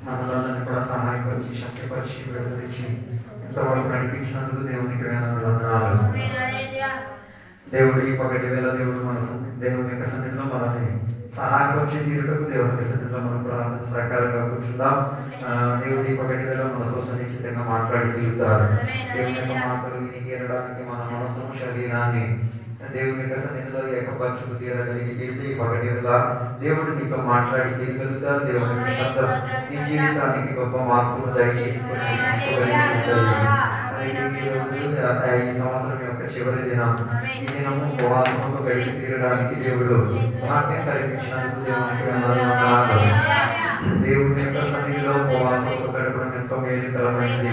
మనలందరినీ కూడా సహాయపరిచి శక్తిపరిచి విడుదలిచ్చి ఇంతవరకు నడిపించినందుకు దేవునికి వేలాది వందనాలు. దేవుడు ఈ పగటి వేళ దేవుని యొక్క సన్నిధిలో మనల్ని సహాయపరిచి తీరుటకు దేవునికి సన్నిధిలో మనం ప్రార్థన సహకారంగా కూర్చుందాం. దేవుడు ఈ పగటి వేళ మనతో సన్నిహితంగా మాట్లాడి తీరుతారు. దేవుని యొక్క మాటలు విని తీరడానికి మన మనసును శరీరాన్ని దేవుని యొక్క సన్నిధిలో ఏకపరచుకు తీరగలిగి తీరితే ఈ పగటి వేళ దేవుడు నీతో మాట్లాడి తీరగలుగుతారు. దేవుని యొక్క శబ్దం నీ జీవితానికి గొప్ప మార్పును దయచేసుకొని ఈ సంవత్సరం యొక్క చివరి దినం, ఈ దినము ఉపవాసంతో గడిపి తీరడానికి దేవుడు భాగ్యం కల్పించినందుకు దేవునికి వందనాలు. దేవుని యొక్క సన్నిధిలో ఉపవాసంతో గడపడం ఎంతో మేలుకరమైనది.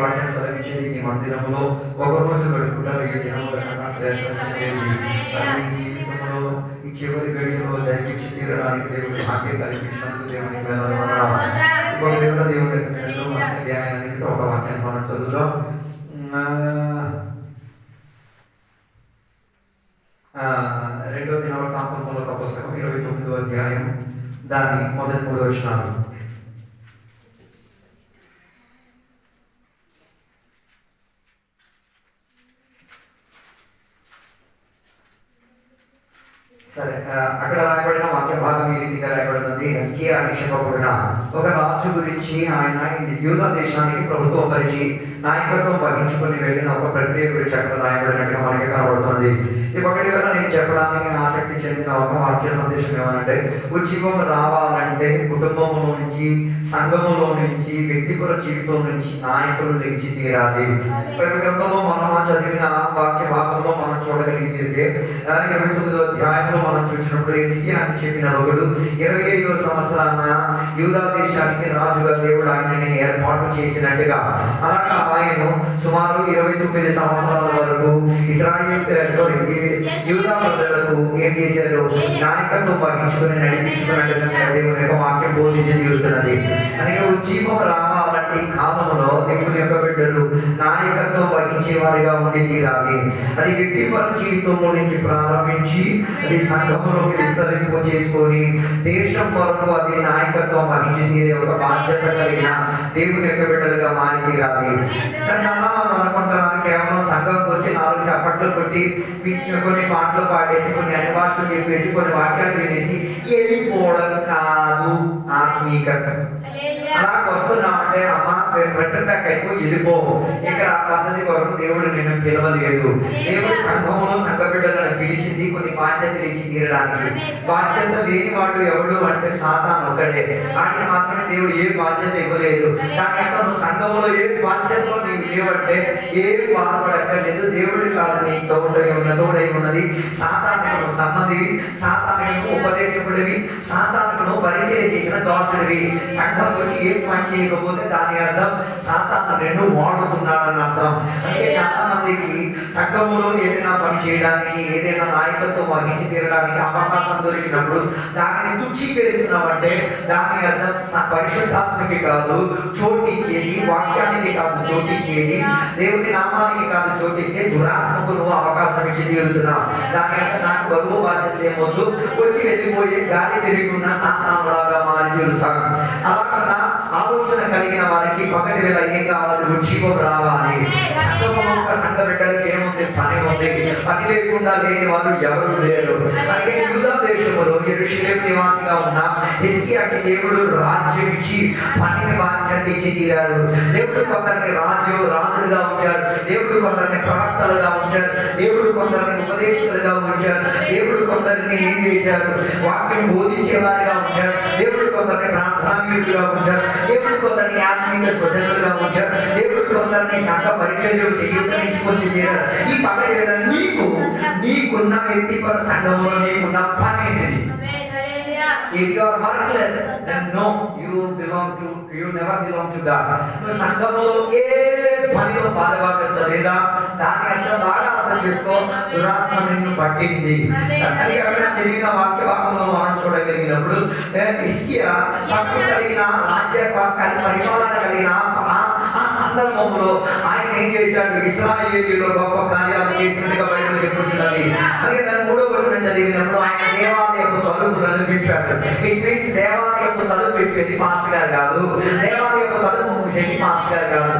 వాటిని సెలవించేది ఈ మందిరంలో ఒక రోజు గడుపుట 1000 దినముల కన్నా శ్రేష్టమైనది. అది ఈ జీవితంలో ఈ చివరి గడిలో జరిపించి తీరడానికి దేవుడు భాగ్యం కల్పించినందుకు దేవునికి వందనాలు. దేవుని యొక్క సన్నిధిలో ధ్యానానికి ఒక వాక్యాన్ని మనం చదువుదాం. 2వ దినవృత్తాంతముల పుస్తకం 29వ అధ్యాయం దాని మొదటి 3 వచనాలు. సరే, అక్కడ రాయబడిన వాక్య భాగం ఈ రీతిగా రాయబడినది. హిజ్కియా అని చెప్పబడిన ఒక రాజు గురించి ఆయన యూదా దేశానికి ప్రభుత్వపరిచి నాయకత్వం వహించుకొని వెళ్ళిన ఒక ప్రక్రియ గురించి అక్కడ రాయబడినట్టుగా మనకి కనబడుతున్నది. ఈ ఒకటి వేళ నేను చెప్పడానికి ఆసక్తి చెందిన ఒక వాక్య సందేశం ఏమనంటే, ఉద్యమం రావాలంటే కుటుంబంలో నుంచి, సంఘములో నుంచి, వ్యక్తిగత జీవితం నుంచి నాయకులు లెగిచి తీరాలి. ప్రతి గ్రంథంలో మనం చదివిన వాక్య భాగంలో మనం చూడగలిగితే 29వ అధ్యాయంలో మనం చూసినప్పుడు హిజ్కియా అని చెప్పిన ఒకడు 25వ సంవత్సరాన యూదా దేశానికి రాజుగా దేవుడు ఆయనని ఏర్పాటు చేసినట్టుగా, అలాగా ఆయన సుమారు 29 సంవత్సరాల వరకు యూదా ప్రజలకు ఏం చేశారు? నాయకత్వం వహించుకుని నడిపించుకున్నట్టుగా దేవుని యొక్క వాక్యం బోధించి తీరుతున్నది. అందుకే ఉజ్జీవం రావాలంటే ఈ కాలంలో దేవుని యొక్క బిడ్డలు నాయకత్వం వహించే వారిగా ఉండి తీరాలి. అది వ్యక్తిపర జీవితంలో నుంచి ప్రారంభించి అది సంఘంలోకి విస్తరింపు చేసుకొని దేశం వరకు అది నాయకత్వం వహించి తీరే ఒక బాధ్యత కలిగిన దేవుని యొక్క బిడ్డలుగా మారి తీరాలి. చాలా మంది అనుకుంటున్నారు కేవలం సంఘంకి వచ్చి 4 చప్పట్లు కొట్టి కొన్ని పాటలు పాడేసి కొన్ని అన్ని భాషలు చెప్పేసి కొన్ని వాక్యాలు వినేసి వెళ్ళిపోవడం కాదు ఆత్మీయత. అలా వస్తున్నామంటే అమ్మ రిటర్న్ బ్యాక్ అయిపో వెళ్ళిపో. ఇక్కడ ఆ పద్ధతి కొరకు దేవుడు నిన్ను పిలవలేదు. దేవుడు సంఘంలో సంఘ బిడ్డలను పిలిచింది కొన్ని బాధ్యతలు ఇచ్చి తీరడానికి. బాధ్యత లేని వాడు ఎవడు అంటే సాతాను ఒకడే. ఆయన మాత్రమే దేవుడు ఏ బాధ్యత ఇవ్వలేదు. కానీ నువ్వు సంఘంలో ఏ బాధ్యతలో నీవు లేవంటే ఏం బాధపడక్కర్లేదు. దేవుడు కాదు నీ తోడై ఉన్నది. సాతానుకు సంబంధివి, సాతానుకు ఉపదేశకుడివి, సాతానుకు పరిచయం చేసిన దాసుడివి. సంఘం వచ్చి ఏం పని చేయకపోతే దాని అర్థం సాతాను నిన్ను వాడుతున్నాడని అర్థం. అందుకే చాలా మందికి సంఘములో ఏదైనా పని చేయడానికి, ఏదైనా నాయకత్వం వహించి తీరడానికి అవకాశం దొరికినప్పుడు దానిని తుచ్చీకరిస్తున్నామంటే దాని అర్థం పరిశుద్ధాత్మకి కాదు చోటిచ్చేది, వాక్యానికి కాదు చోటిచ్చేది, దేవుని నామానికి కాదు చోటిచ్చే దురాత్మకు నువ్వు అవకాశం ఇచ్చి తీరుతున్నావు. దాని అర్థం నాకు బరువు బాధ్యత ఏమొద్దు, వచ్చి వెళ్ళిపోయే గాలి తిరిగి ఉన్న సాతానులాగా మారి తీరుతాను. అలాగన్నా ఆలోచన కలిగిన వారికి పగటి వేళ ఏం కావాలి? ఉజ్జీవం రావాలి. సంఘ బిడ్డలకి ఏముంది? పని ఉంది. పని లేకుండా లేని వాళ్ళు ఎవరు లేరు. అలాగే యూదా దేశంలో యెరూషలేము నివాసిగా ఉన్న హిజ్కియాకి దేవుడు రాజ్యం ఇచ్చి పనిని బాధ్యత ఇచ్చి తీరారు. దేవుడు కొందరిని రాజులుగా ఉంచారు. దేవుడు కొందరిని ప్రవక్తలుగా ఉంచారు. దేవుడు కొందరిని ఉపదేశకులుగా ఉంచారు. దేవుడు కొందరిని ఏం చేశారు? వాక్యం బోధించేవారిగా ఉంచారు. దేవుడు కొందరిని ప్రార్థనావీరులుగా ఉంచారు. దేవుడు కొందరిని ఆత్మీయ స్వజనులుగా ఉంచారు. దేవుడు కొందరిని సంఘ పరిచర్యలు చేయుటనిచ్చుకొచ్చి తీరారు. ఈ పగటి వేళ నీకున్న వ్యక్తిపర సంఘంలో నీకున్న పని ఏంటిది? If you are heartless, then no, you never belong to God. నువ్వు సంఘంలో ఏ పనిలో పాలుభాగస్తలేదా? దాని అర్థం బాగా అర్థం చేసుకో, దురాత్మ నిన్ను పట్టింది. అది అక్కడ చదివిన వాక్య భాగంలో మనం చూడగలిగినప్పుడు హిజ్కియా పట్టు కలిగిన రాజ్య పరిపాలన కలిగిన ఆ సందర్భంలో ఆయన ఏం చేశాడు? ఇశ్రాయేలీయులో గొప్ప కార్యాలు చేసినట్టుగా బైబిల్ చెప్పుతున్నది. అలాగే దాని 3వ వచనం చదివినప్పుడు ఆయన దేవాలయపు తలుపులను విప్పాడు. ఇట్ మీన్స్ దేవాలయపు తలుపు విప్పి చెప్పేది పాస్టర్ గారు కాదు, దేవాలయం యొక్క తలుపు మూసేది పాస్టర్ గారు కాదు.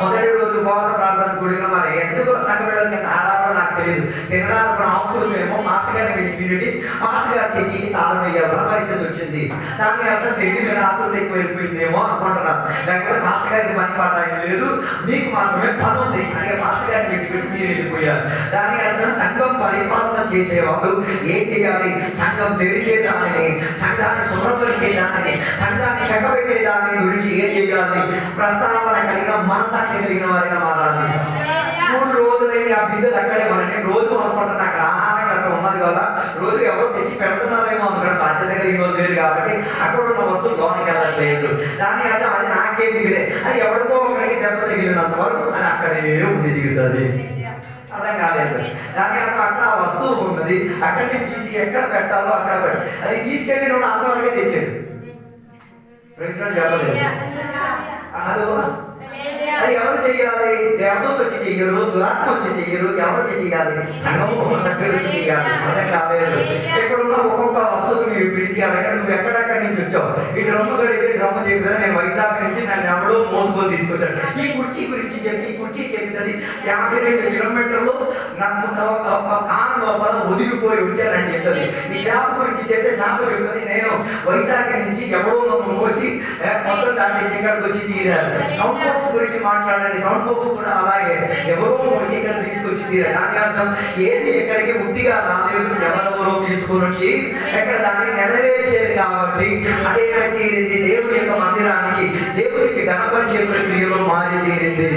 మొదటి రోజు ఉపవాస ప్రార్థన కూడిన మరి ఎందుకు సంఘ బిడ్డలు నేను ఆడాలో నాకు తెలియదు. తినడానికి ఆపుతుందేమో మాస్టర్ గారిని విడిచి మాస్టర్ గారు చర్చికి తాళం వేయాల్సిన పరిస్థితి వచ్చింది. దాని అర్థం తిండి మీద ఆతులు ఎక్కువ వెళ్ళిపోయిందేమో అనుకుంటున్నారు. లేకపోతే మాస్టర్ గారికి పని పాట ఏం లేదు, మీకు మాత్రమే పని ఉంది అని మాస్టర్ గారిని విడిచిపెట్టి మీరు వెళ్ళిపోయారు. దాని అర్థం సంఘం పరిపాలన చేసేవాళ్ళు ఏం చేయాలి? సంఘం తెరిచేదానిని, సంఘాన్ని శుభ్రపరిచేదానిని, సంఘాన్ని చెక్కబెట్టే దాని గురించి ఏం చేయాలి? ప్రస్తావన కలిగిన మనసాక్షి కలిగిన వారిగా మారాలి. 3 రోజులైన ఆ బిడ్డలు అక్కడే మనని రోజు అనుకుంటున్నా అక్కడ ఆహారం అక్కడ ఉన్నది కదా, రోజు ఎవరో తెచ్చి పెడుతున్నారేమో అనుకున్న బాధ్యత కలిగిన వాళ్ళు లేరు కాబట్టి అక్కడ ఉన్న వస్తువు లోనికి వెళ్ళట్లేదు. దాని అర్థం అది నాకేం దిగులే, అది ఎవరికో ఒకరికి దెబ్బ తగిలినంత వరకు అది అక్కడే ఉండి దిగుతుంది. అర్థం కాలేదు. దాని అర్థం అక్కడ ఆ వస్తువు ఉన్నది, అక్కడికి తీసి ఎక్కడ పెట్టాలో అక్కడ పెట్టి అది తీసుకెళ్ళి నువ్వు అంతవరకే తెచ్చాడు. చెప్పలేదు. హలో, అది ఎవరు చెయ్యాలి? దేవతలు వచ్చి చెయ్యరు, దురాత్మ వచ్చి చెయ్యరు. ఎవరు వచ్చి చెయ్యాలి? సంఘము సభ్యులు వచ్చి చెయ్యాలి. అర్థం కాలేదు. ఇక్కడున్న ఒక్కొక్క వస్తువుకి మీరు పిలిచి అడగ నువ్వు ఎక్కడెక్కడి నుంచి వచ్చావు? ఈ డ్రమ్ము గడితే డ్రమ్ము చెప్తుంది, నేను వైజాగ్ నుంచి నన్ను ఎవడో మోసుకొని తీసుకొచ్చాడు. ఈ కుర్చీ గురించి చెప్పి ఈ కుర్చీ చెప్తుంది 52 కిలోమీటర్లు కారు లోపల వదిలిపోయి వచ్చానని చెప్తుంది. ఈ షాపు గురించి చెప్తే షాపు చెప్తుంది నేను వైజాగ్ నుంచి ఎవడో నన్ను మోసి మొత్తం దాన్ని ఇక్కడికి వచ్చి తీరారు. సౌండ్ బాక్స్ గురించి మాట్లాడండి, సౌండ్ బాక్స్ కూడా అలాగే ఎవరో మోసి ఇక్కడ తీసుకొచ్చి తీరారు. దాని అర్థం ఏది ఎక్కడికి ఉట్టిగా రాలేదు, ఎవరెవరో తీసుకొని వచ్చి ఎక్కడ దాన్ని నెరవేర్చేది. కాబట్టి అదే తీరింది దేవుని యొక్క మందిరానికి, దేవునికి గణపరిచే ప్రక్రియలో మారి తీరింది.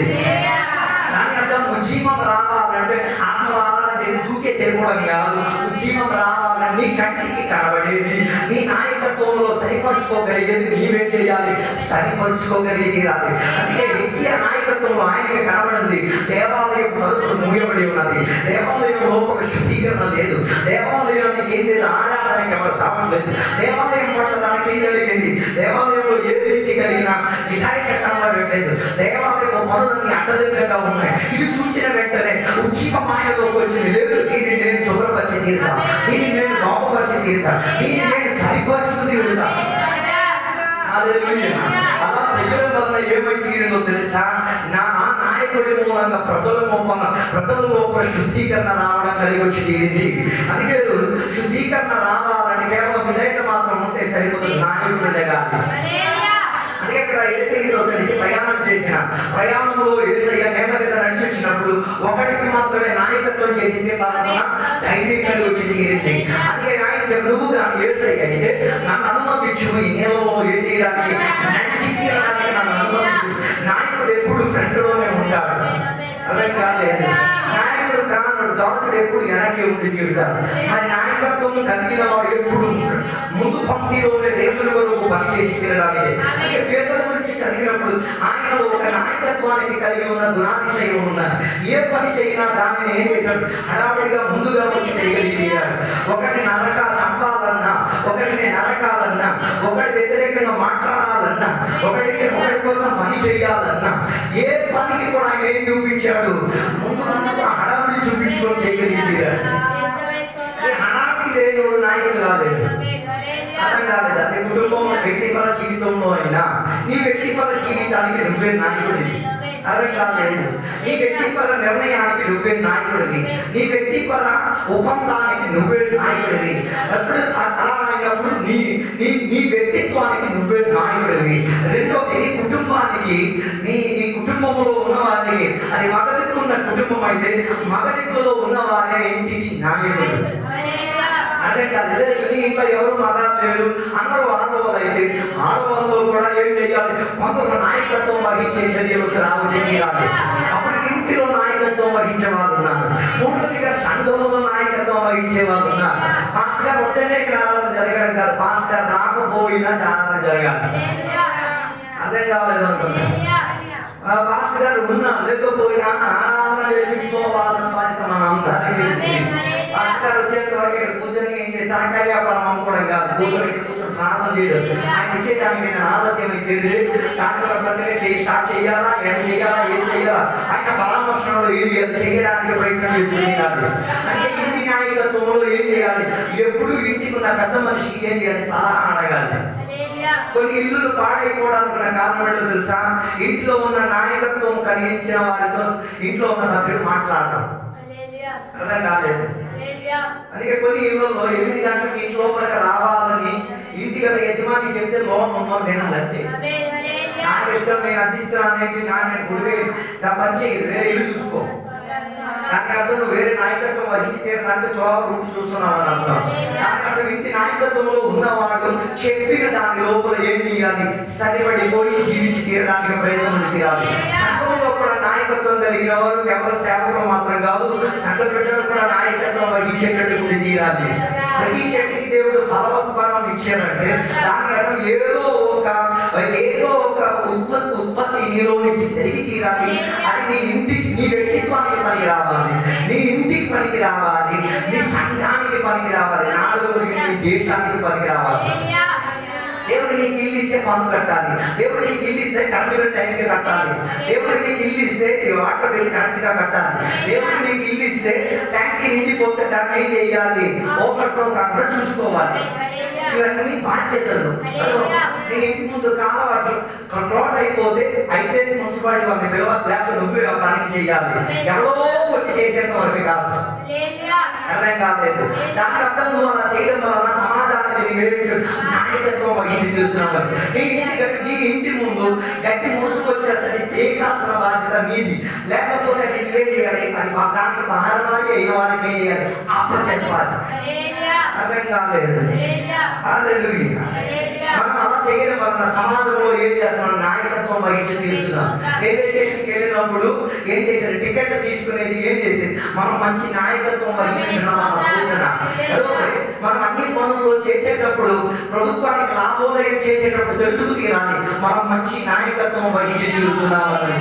దాని అర్థం ఉజ్జీవం రావాలంటే ఆత్మ రావాలని దూకే చేయడం కాదు. ఉజ్జీవం రావాలని నీ కంటికి కనబడేది, నీ నాయకత్వంలో సరిపరుచుకోగలిగేది నీవేం చేయాలి? సరిపరుచుకోగలిగేది రాదు. అందుకే హిజ్కియా నాయకత్వంలో ఆయనకి కనబడింది. దేవాలయం తలుపులు మూయబడి ఉన్నది, దేవాలయం లోపల శుద్ధీకరణ లేదు, దేవాలయానికి ఏం లేదు, ఆరాధనకి ఎవరు రావట్లేదు, దేవాలయం పట్ల దానికి ఏం కలిగింది, దేవాలయంలో ఏ రీతి కలిగిన విధాయక కనబడట్లేదు, దేవాలయం పనులన్నీ అడ్డదిడ్డంగా ఉన్నాయి. ఇది చూసిన వెంటనే ఉజ్జీవమాయలోకి వచ్చింది. లేదు, దీన్ని నేను శుభ్రపరిచి తీరుతా, దీన్ని నేను బాగుపరిచి తీరుతా, దీన్ని నేను సరిపరుచుకు తీరుతా. అలా చేయడం వల్ల ఏమై తీరిందో తెలుసా? నా నాయకుడి మూలంగా ప్రజల లోపల శుద్ధీకరణ రావడం కలిగి వచ్చి తీరింది. అందుకే శుద్ధీకరణ రావాలని కేవలం విధేయత మాత్రం ఉంటే సరిపోతుంది, నాయకుడు ఎదగాలి. అందుకే ఇక్కడ యేసయ్యతో కలిసి ప్రయాణం చేసిన ప్రయాణంలో యేసయ్య నేల మీద నడిచి వచ్చినప్పుడు ఒకడికి మాత్రమే నాయకత్వం చేసింది, ధైర్యం కలిగి వచ్చి తీరింది. అందుకే ఆయన నువ్వు కానీ యేసయ్య అయితే నన్ను అనుమతించు, ఈ నేలలో ఏం చేయడానికి, నడిచి తీరడానికి నన్ను అనుమతించు. నాయకుడు ఎప్పుడు ఫ్రంట్ లోనే ఉంటాడు. అర్థం కాలేదు. నాయకుడు కానుడు దాసుడు ఎప్పుడు వెనక్కి ఉండి తీరుతాడు. మరి నాయకత్వం కలిగిన వాడు ఎప్పుడు ముందు పంక్తిలోనే దేవుని కొరకు పనిచేసి తీరడానికి. పేదల గురించి చదివినప్పుడు ఆయన ఒక నాయకత్వానికి కలిగి ఉన్న గుణాతిశయం ఉన్నారు. ఏ పని చేసినా దానిని ఏం చేశాడు? హడావిడిగా ముందుగా వచ్చి చేయగలిగాడు. ఒకటి చంపాలన్నా, ఒకటిని నరకాలన్నా, ఒకటి వ్యతిరేకంగా మాట్లాడాలన్నా, ఒకటి కోసం పని చేయాలన్నా, ఏ పనికి కూడా ఆయన ఏం చూపించాడు? ముందు హడావిడి చూపించుకొని చేయగలిగాడు. హడావిడి లేని నాయకులు కాలేదు. అర్థం కాలేదు. అదే కుటుంబంలో వ్యక్తిపర జీవితంలో అయినా నీ వ్యక్తిపర జీవితానికి నువ్వే నాయకుడివి. అర్థం కాలేదు. నీ వ్యక్తిపర నిర్ణయానికి నువ్వే నాయకుడివి, నీ వ్యక్తిపర ఒప్పందానికి నువ్వే నాయకుడివి. అప్పుడు అలా అయినప్పుడు నీ వ్యక్తిత్వానికి నువ్వే నాయకుడివి. రెండోది నీ కుటుంబానికి, నీ కుటుంబంలో ఉన్న వారికి, అది మగదిక్కున్న కుటుంబం అయితే మగదిక్కులో ఉన్న వారే ఇంటికి నాయకుడు. అంటే నీ ఇంట్లో ఎవరు మగాలు లేదు, అందరూ ఆడవాళ్ళు అయితే ఆడవాళ్ళలో కూడా ఏం చేయాలి? కొందరు నాయకత్వం వహించే చర్యలకు రావాలి. అప్పుడు ఇంటిలో నాయకత్వం వహించే వాళ్ళు ఉన్నారు. మూడోదిగా సంఘంలో నాయకత్వం వహించే వాళ్ళు ఉన్నారు. పాస్టర్ గారు వద్దనే ఇక్కడ ఆరాధన జరగడం కాదు, పాస్టర్ గారు రాకపోయినా ఆరాధన జరగాలి. అర్థం కాలేదు అనుకుంటా. పాస్టర్ గారు ఉన్నా లేకపోయినా ఆరాధన చేయించుకోవాల్సిన బాధ్యత మన అందరికీ. పాస్టర్ గారు వచ్చేంత వరకు ఇక్కడ కూర్చొని ఏం చేసి సరకాయ వ్యాపారం అమ్ముకోవడం కాదు, కూర్చొని ఇక్కడ కూర్చొని ప్రార్థన చేయడం. ఆయన వచ్చేదానికి నేను ఆలస్యం అయితే దాంట్లో స్టార్ట్ చేయాలా, ఏం చేయాలా, ఏం చేయాలా, ఆయన పరామర్శంలో ఏం చేయడానికి ప్రయత్నం చేస్తున్నాడు. అంటే ఇంటి నాయకత్వంలో ఏం చేయాలి? ఎప్పుడు ఇంటికి ఉన్న పెద్ద మనిషికి ఏం చేయాలి? సలహా అడగాలి. కొన్ని ఇల్లులు పాడైపోవడానికి ఉన్న కారణం ఏంటో తెలుసా? ఇంట్లో ఉన్న నాయకత్వం కలిగించిన వారితో ఇంట్లో ఉన్న సభ్యులు మాట్లాడటం. అర్థం కాలేదు. అందుకే కొన్ని ఇళ్ళల్లో 8 గంటలకు ఇంటి లోపలికి రావాలని ఇంటి గల యజమాని చెప్తే లోన్ ఉన్నోళ్ళు వినాలంటే నాకు ఇష్టం, నేను అందిస్తున్నానేంటి, నేను గుడివే నా పని చేయదు, వేరే ఇల్లు చూసుకో. దానికి అర్థం నువ్వు వేరే నాయకత్వం వహించి తీరడానికి రూట్ చూస్తున్నావు అని అర్థం. దానికి అర్థం ఇంటి నాయకత్వంలో ఉన్నవాడు చెప్పిన దాని లోపల ఏం చేయాలి? సరిపడిపోయి జీవించి తీరడానికి ప్రయత్నం తీరాలి. సంఘంలో కూడా నాయకత్వం కలిగిన వారు కేవలం సేవకులు మాత్రం కాదు, సంఘ బిడ్డలు కూడా నాయకత్వం వహించేటట్టు ఉండి తీరాలి. ప్రతి చెట్టుకి దేవుడు ఫలవత్పరం ఇచ్చారంటే దానికి అర్థం ఏదో ఒక ఉత్పత్తి నీలో నుంచి జరిగి తీరాలి. అది నీ ఇంటికి, నీ వ్యక్తిత్వానికి పనికి రావాలి, నీ ఇంటికి పనికి రావాలి, నీ సంఘానికి పనికి రావాలి, నాలుగోది నీ దేశానికి పనికి రావాలి. దేవుడు నీకు ఇల్లు ఇచ్చే పన్ను కట్టాలి, దేవుడు నీకు ఇల్లు ఇస్తే కరెక్ట్గా టైంకి కట్టాలి, దేవుడు నీకు ఇల్లు ఇస్తే నీ వాటర్ బిల్ కరెక్ట్గా కట్టాలి, దేవుడు నీకు ఇల్లు ఇస్తే ట్యాంక్ నిండిపోతే దాన్ని ఏం చేయాలి? ఓవర్ఫ్లో కాకుండా చూసుకోవాలి. ఇవన్నీ బాధ్యతలు. నీ ఇంటి ముందు కాలవాట్లు క్లోట్ అయిపోతే అయితే మున్సిపాలిటీ వాళ్ళని పిలవాలి, లేకపోతే నువ్వే ఆ పనికి చేయాలి. ఎవరో వచ్చి చేసేంత వరకు కాదు. అర్థం కాలేదు. దానికి అర్థం నువ్వు అలా చేయడం వలన సమాజానికి నీవేమి నాయకత్వం వహించి తీరుతున్నావు. నీ ఇంటి ముందు గట్టి మూసుకొచ్చేది పేకాల్సిన బాధ్యత నీది. లేకపోతే అది నువ్వే చేయాలి. అది దానికి పహారమాడి అయిన వారికి ఏం చేయాలి? అప్పచెప్పాలి. అర్థం కాలేదు. హల్లెలూయా. మనం అలా చేయడం వలన సమాజంలో ఏం చేస్తున్నాం? నాయకత్వం వహించి తీరుతున్నాం. రైల్వే స్టేషన్కి వెళ్ళినప్పుడు ఏం చేశారు? టికెట్ తీసుకునేది ఏం చేసేది? మనం మంచి నాయకత్వం వహించుతున్నాం అన్న సూచన. మనం అన్ని పనులు చేసేటప్పుడు ప్రభుత్వానికి లాభోదయం చేసేటప్పుడు తెలుసుకు తీరాలి మనం మంచి నాయకత్వం వహించి తీరుతున్నామని.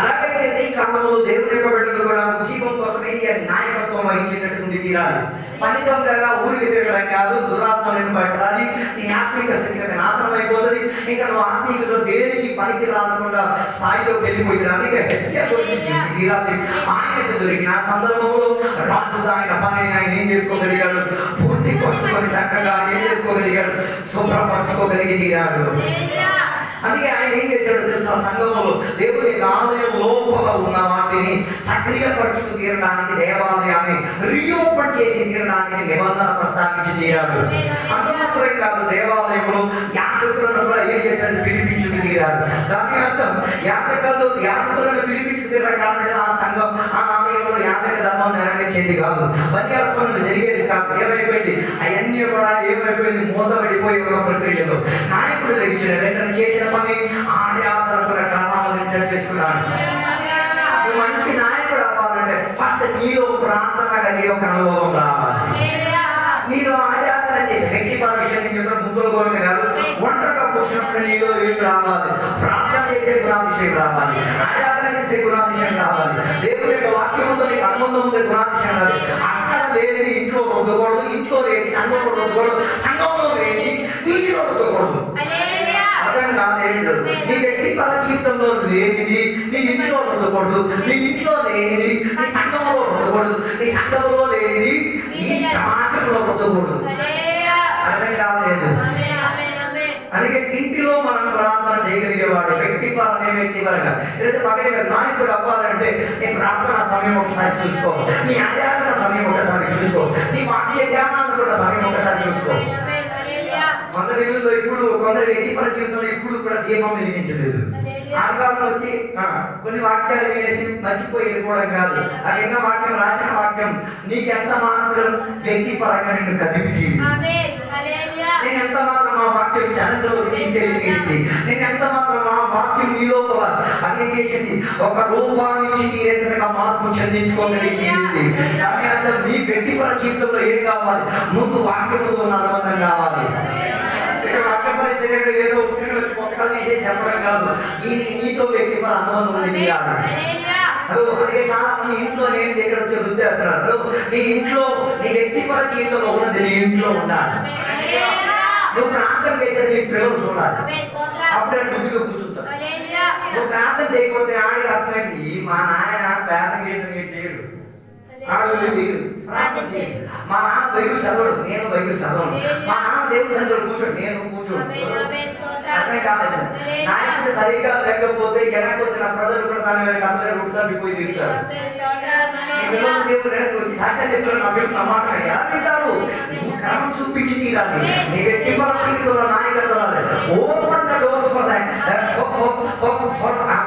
అలాగైతే ఈ కాలంలో దేవుని యొక్క బిడ్డలు కూడా ఉద్యోగం కోసం ఏది నాయకత్వం వహించేటట్టు ఉండి తీరాలి. పని దొంగగా ఊరికి తిరగడం కాదు, దురాత్మలను పట్టాలి. నీ ఆత్మీక స్థితిగతి నాశనం అయిపోతుంది. ఇంకా నువ్వు ఆత్మీయతలో దేనికి పనికి రాకుండా స్థాయిలోకి వెళ్ళిపోతుంది. అందుకే హెస్కియా గురించి తీరాలి. ఆయనకు దొరికిన సందర్భంలో రాజు ఆయన పనిని ఆయన ఏం చేసుకోగలిగాడు? పూర్తి పరుచుకొని చక్కగా ఏం చేసుకోగలిగాడు? శుభ్రపరచుకోగలిగి తీరాడు. అందుకే ఆయన ఏం చేశాడో తెలుసా? సంఘంలో దేవుని ఆలయం లోపల ఉన్న వాటిని సక్రియపరచుకు తీరడానికి, దేవాలయాన్ని రీఓపెన్ చేసి తీరడానికి నిబంధన ప్రస్తావించి తీరాడు. అంత మాత్రం కాదు, దేవాలయంలో యాజకులను కూడా ఏం చేశాడు? పిలిపించుకు తీరాడు. దాని అర్థం యాజకులను పిలిపించుకు తీరడం కాబట్టి ఆ సంఘం, ఆ ఆలయంలో యాజక ధర్మం నెరవేర్చేది కాదు, బలి అర్పణలు జరిగేది కాదు. ఏమైపోయింది? అవన్నీ కూడా ఏమైపోయింది? మూతపడిపోయి ఒక ప్రక్రియలో నాయకుడు తెచ్చిన వెంటనే చేసిన పని ఆలయాలకు క్రమాలను సెట్ చేసుకున్నాడు. నువ్వు మంచి నాయకుడు అవ్వాలంటే ఫస్ట్ నీలో ప్రార్థన కలిగే ఒక అనుభవం రావాలి. నీలో ఆరాధన చేసే వ్యక్తిపర విషయం చెప్పిన ముగ్గురు కోరిక కాదు, ఒంటరిగా కూర్చున్నప్పుడు నీలో ఏం రావాలి? ప్రార్థన చేసే గుణాతిశయం రావాలి, ఆరాధన చేసే గుణాతిశయం రావాలి, దేవుని యొక్క వాక్యముతో నీకు అనుబంధం ఉండే గుణాతిశయం రావాలి. అక్కడ లేని ఇంట్లో రుద్దకూడదు, ఇంట్లో లేని సంఘంలో రుద్దకూడదు, సంఘంలో లేని నీటిలో రుద్దకూడదు. అర్థం కాలేదు. నీ వ్యక్తిపర జీవితంలో లేనిది నీ ఇంట్లో ఉండకూడదు, నీ ఇంట్లో లేనిది నీ సంఘంలో ఉండకూడదు, నీ సంఘంలో లేనిది నీ సమాజంలో ఉండకూడదు. అర్థం కాలేదు. అందుకే ఇంటిలో మనం ప్రార్థన చేయగలిగేవాడు వ్యక్తిపరంగా పక్కన నాయకుడు అవ్వాలంటే నీ ప్రార్థన సమయం ఒకసారి చూసుకో, నీ ఆరాధన సమయం ఒకసారి చూసుకో, నీ వాక్య ధ్యానాలు కూడా సమయం ఒకసారి చూసుకో. కొందరి ఇళ్ళలో ఇప్పుడు, కొందరి వ్యక్తిపర జీవితంలో ఇప్పుడు కూడా దీపం వెలిగించలేదు. ఆదివారం వచ్చి కొన్ని వాక్యాలు వినేసి మర్చిపోయి వెళ్ళిపోవడం కాదు. ఆ విన్న వాక్యం, రాసిన వాక్యం నీకెంత మాత్రం వ్యక్తిపరంగా నిన్ను కదిపి, నేను ఎంత మాత్రం ఆ వాక్యం చరిత్రలోకి తీసుకెళ్ళి తీరింది, నేను ఎంత మాత్రం ఆ వాక్యం నీ లోపల అది చేసింది, ఒక రూపాన్ని తీరేంతగా మార్పు చెందించుకోగలిగి తీరింది. దాని అర్థం నీ వ్యక్తిపర జీవితంలో ఏం కావాలి? ముందు వాక్యముతో ఉన్న అనుబంధం కావాలి. వాక్యపరిచర్యలు ఏదో వచ్చి కొత్తగా తీసేసి చెప్పడం కాదు, నీతో వ్యక్తిపర అనుబంధం ఉండి తీరాలి. అదే చాలా మంది ఇంట్లో నేను దగ్గర వచ్చే వృద్ధి అంటున్నారు, నీ ఇంట్లో నీ వ్యక్తిపర జీవితంలో ఉన్నది నీ ఇంట్లో ఉండాలి. నువ్వు ప్రార్థన చేసేది నీ పిల్లలు చూడాలి, అప్పుడే బుద్ధిగా కూర్చుంటావు. నువ్వు ప్రార్థన చేయకపోతే ఆడికి అర్థమైంది, మా నాయన ప్రార్థన చేయడు, ఆడు వీడు ప్రార్థన చేయడు, మా నాన్న బైబిల్ చదవడు, నేను బైబిల్ చదవను, మా నాన్న దేవుడు చదవడు కూర్చోడు, నేను కూర్చోడు. కాలేదు. నాయకుడు సరిగ్గా లేకపోతే వెనక్కి వచ్చిన ప్రజలు కూడా దాని వెనక అందరూ రూట్ తప్పిపోయి తిరుగుతారు. సాక్ష్యాలు చెప్తారు, నా మాట ఎలా వింటారు? నువ్వు క్రమం చూపించి తీరాలి. నీ వ్యక్తిపర జీవితంలో నాయకత్వం రావాలి. Open the doors for that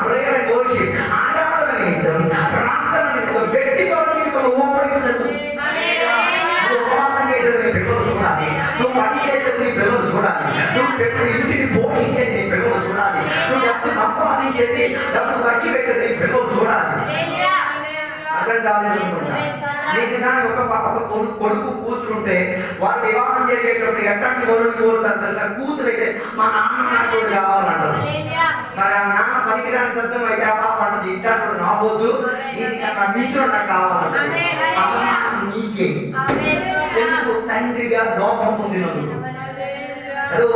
prayer and worship. ఆరాధన నిమిత్తం, ప్రార్థన నిమిత్తం వ్యక్తిపర జీవితంలో ఓపెనింగ్స్ ఉపవాసం చేసేది నీ పిల్లలు చూడాలి. నువ్వు పని చేసేది నీ పిల్లలు చూడాలి. నువ్వు ఇంటిని పోషించేది నీ పిల్లలు చూడాలి. నువ్వు డబ్బు సంపాదించేది, డబ్బు ఖర్చు పెట్టేది నీ పిల్లలు చూడాలి. అర్థం కాలేదనుకుంటా. నీకు కానీ ఒక కొడుకు కూతురు ఉంటే వాళ్ళు వివాహం జరిగేటప్పుడు ఎట్లాంటి వరుడు కోరుతారు తెలుసా? కూతురు అయితే మా నాన్న నాకు కావాలంటారు. మరి ఆ నాన్న పనికిరాని అర్థం అయితే ఆ పాప అంటది ఇట్లాంటి నావద్దు, ఇది నా మిత్రుడు నాకు కావాలంటారు. నీకే ఎందుకు? తండ్రిగా లోపం పొందినందుకు. అదో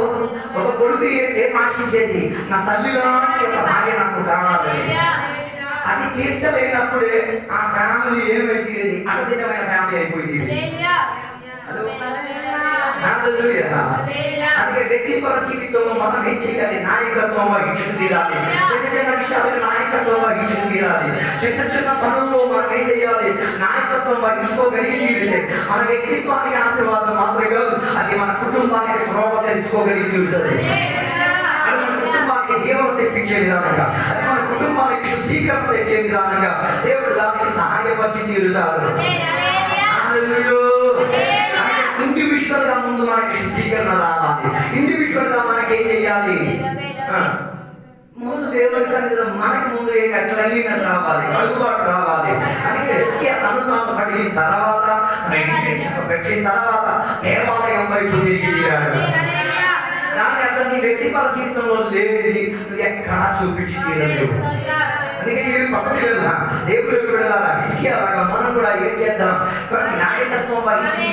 ఒక కొడుకు ఏం ఆశించేది? నా తల్లిలాంటి ఒక భార్య నాకు కావాలని. అది తీర్చలేనప్పుడే ఆ ఫ్యామిలీ ఏమైతేది? అగదినమైన ఫ్యామిలీ అయిపోయింది. అందుకే వ్యక్తిపర జీవితంలో మనం ఏం చేయాలి? నాయకత్వం వహించుకు తీరాలి. చిన్న చిన్న విషయాలకు నాయకత్వం వహించుకు తీరాలి. చిన్న చిన్న పనుల్లో మనం ఏం చేయాలి? నాయకత్వం వహించుకోగలిగి తీరితే మన వ్యక్తిత్వానికి ఆశీర్వాదం మాత్రమే కాదు, అది మన కుటుంబానికి త్రోవ తెచ్చుకోగలిగి తీరుతుంది. అది మన కుటుంబానికి దేవుడు తెప్పించే విధానంగా, అది మన కుటుంబానికి శుద్ధీకరణ తెచ్చే విధానంగా దేవుడు దానికి సహాయపరిచి తీరుతాడు. ఇండివిజువల్ గా ముందు మనకి శుద్ధీకరణ రావాలి. ఇండివిజువల్ గా మనకి ఏం చేయాలి? ముందు దేవుని సన్నిధిలో మనకు ముందు క్లీన్నెస్ రావాలి, కలుగుబాటు రావాలి. అందుకే తను తాను కడిగిన తర్వాత, పెట్టిన తర్వాత దేవాలయం వైపు తిరిగి తీరాడు. దాని అర్థం నీ వ్యక్తిపర జీవితంలో లేనిది నువ్వు ఎక్కడా చూపించి తీరలేవు. అందుకే ఏమి పక్కకి వెళ్దాం, దేవుడికి వెళ్ళాలా? హిజ్కియాలాగా మనం కూడా ఏం చేద్దాం? నాయకత్వం వహించి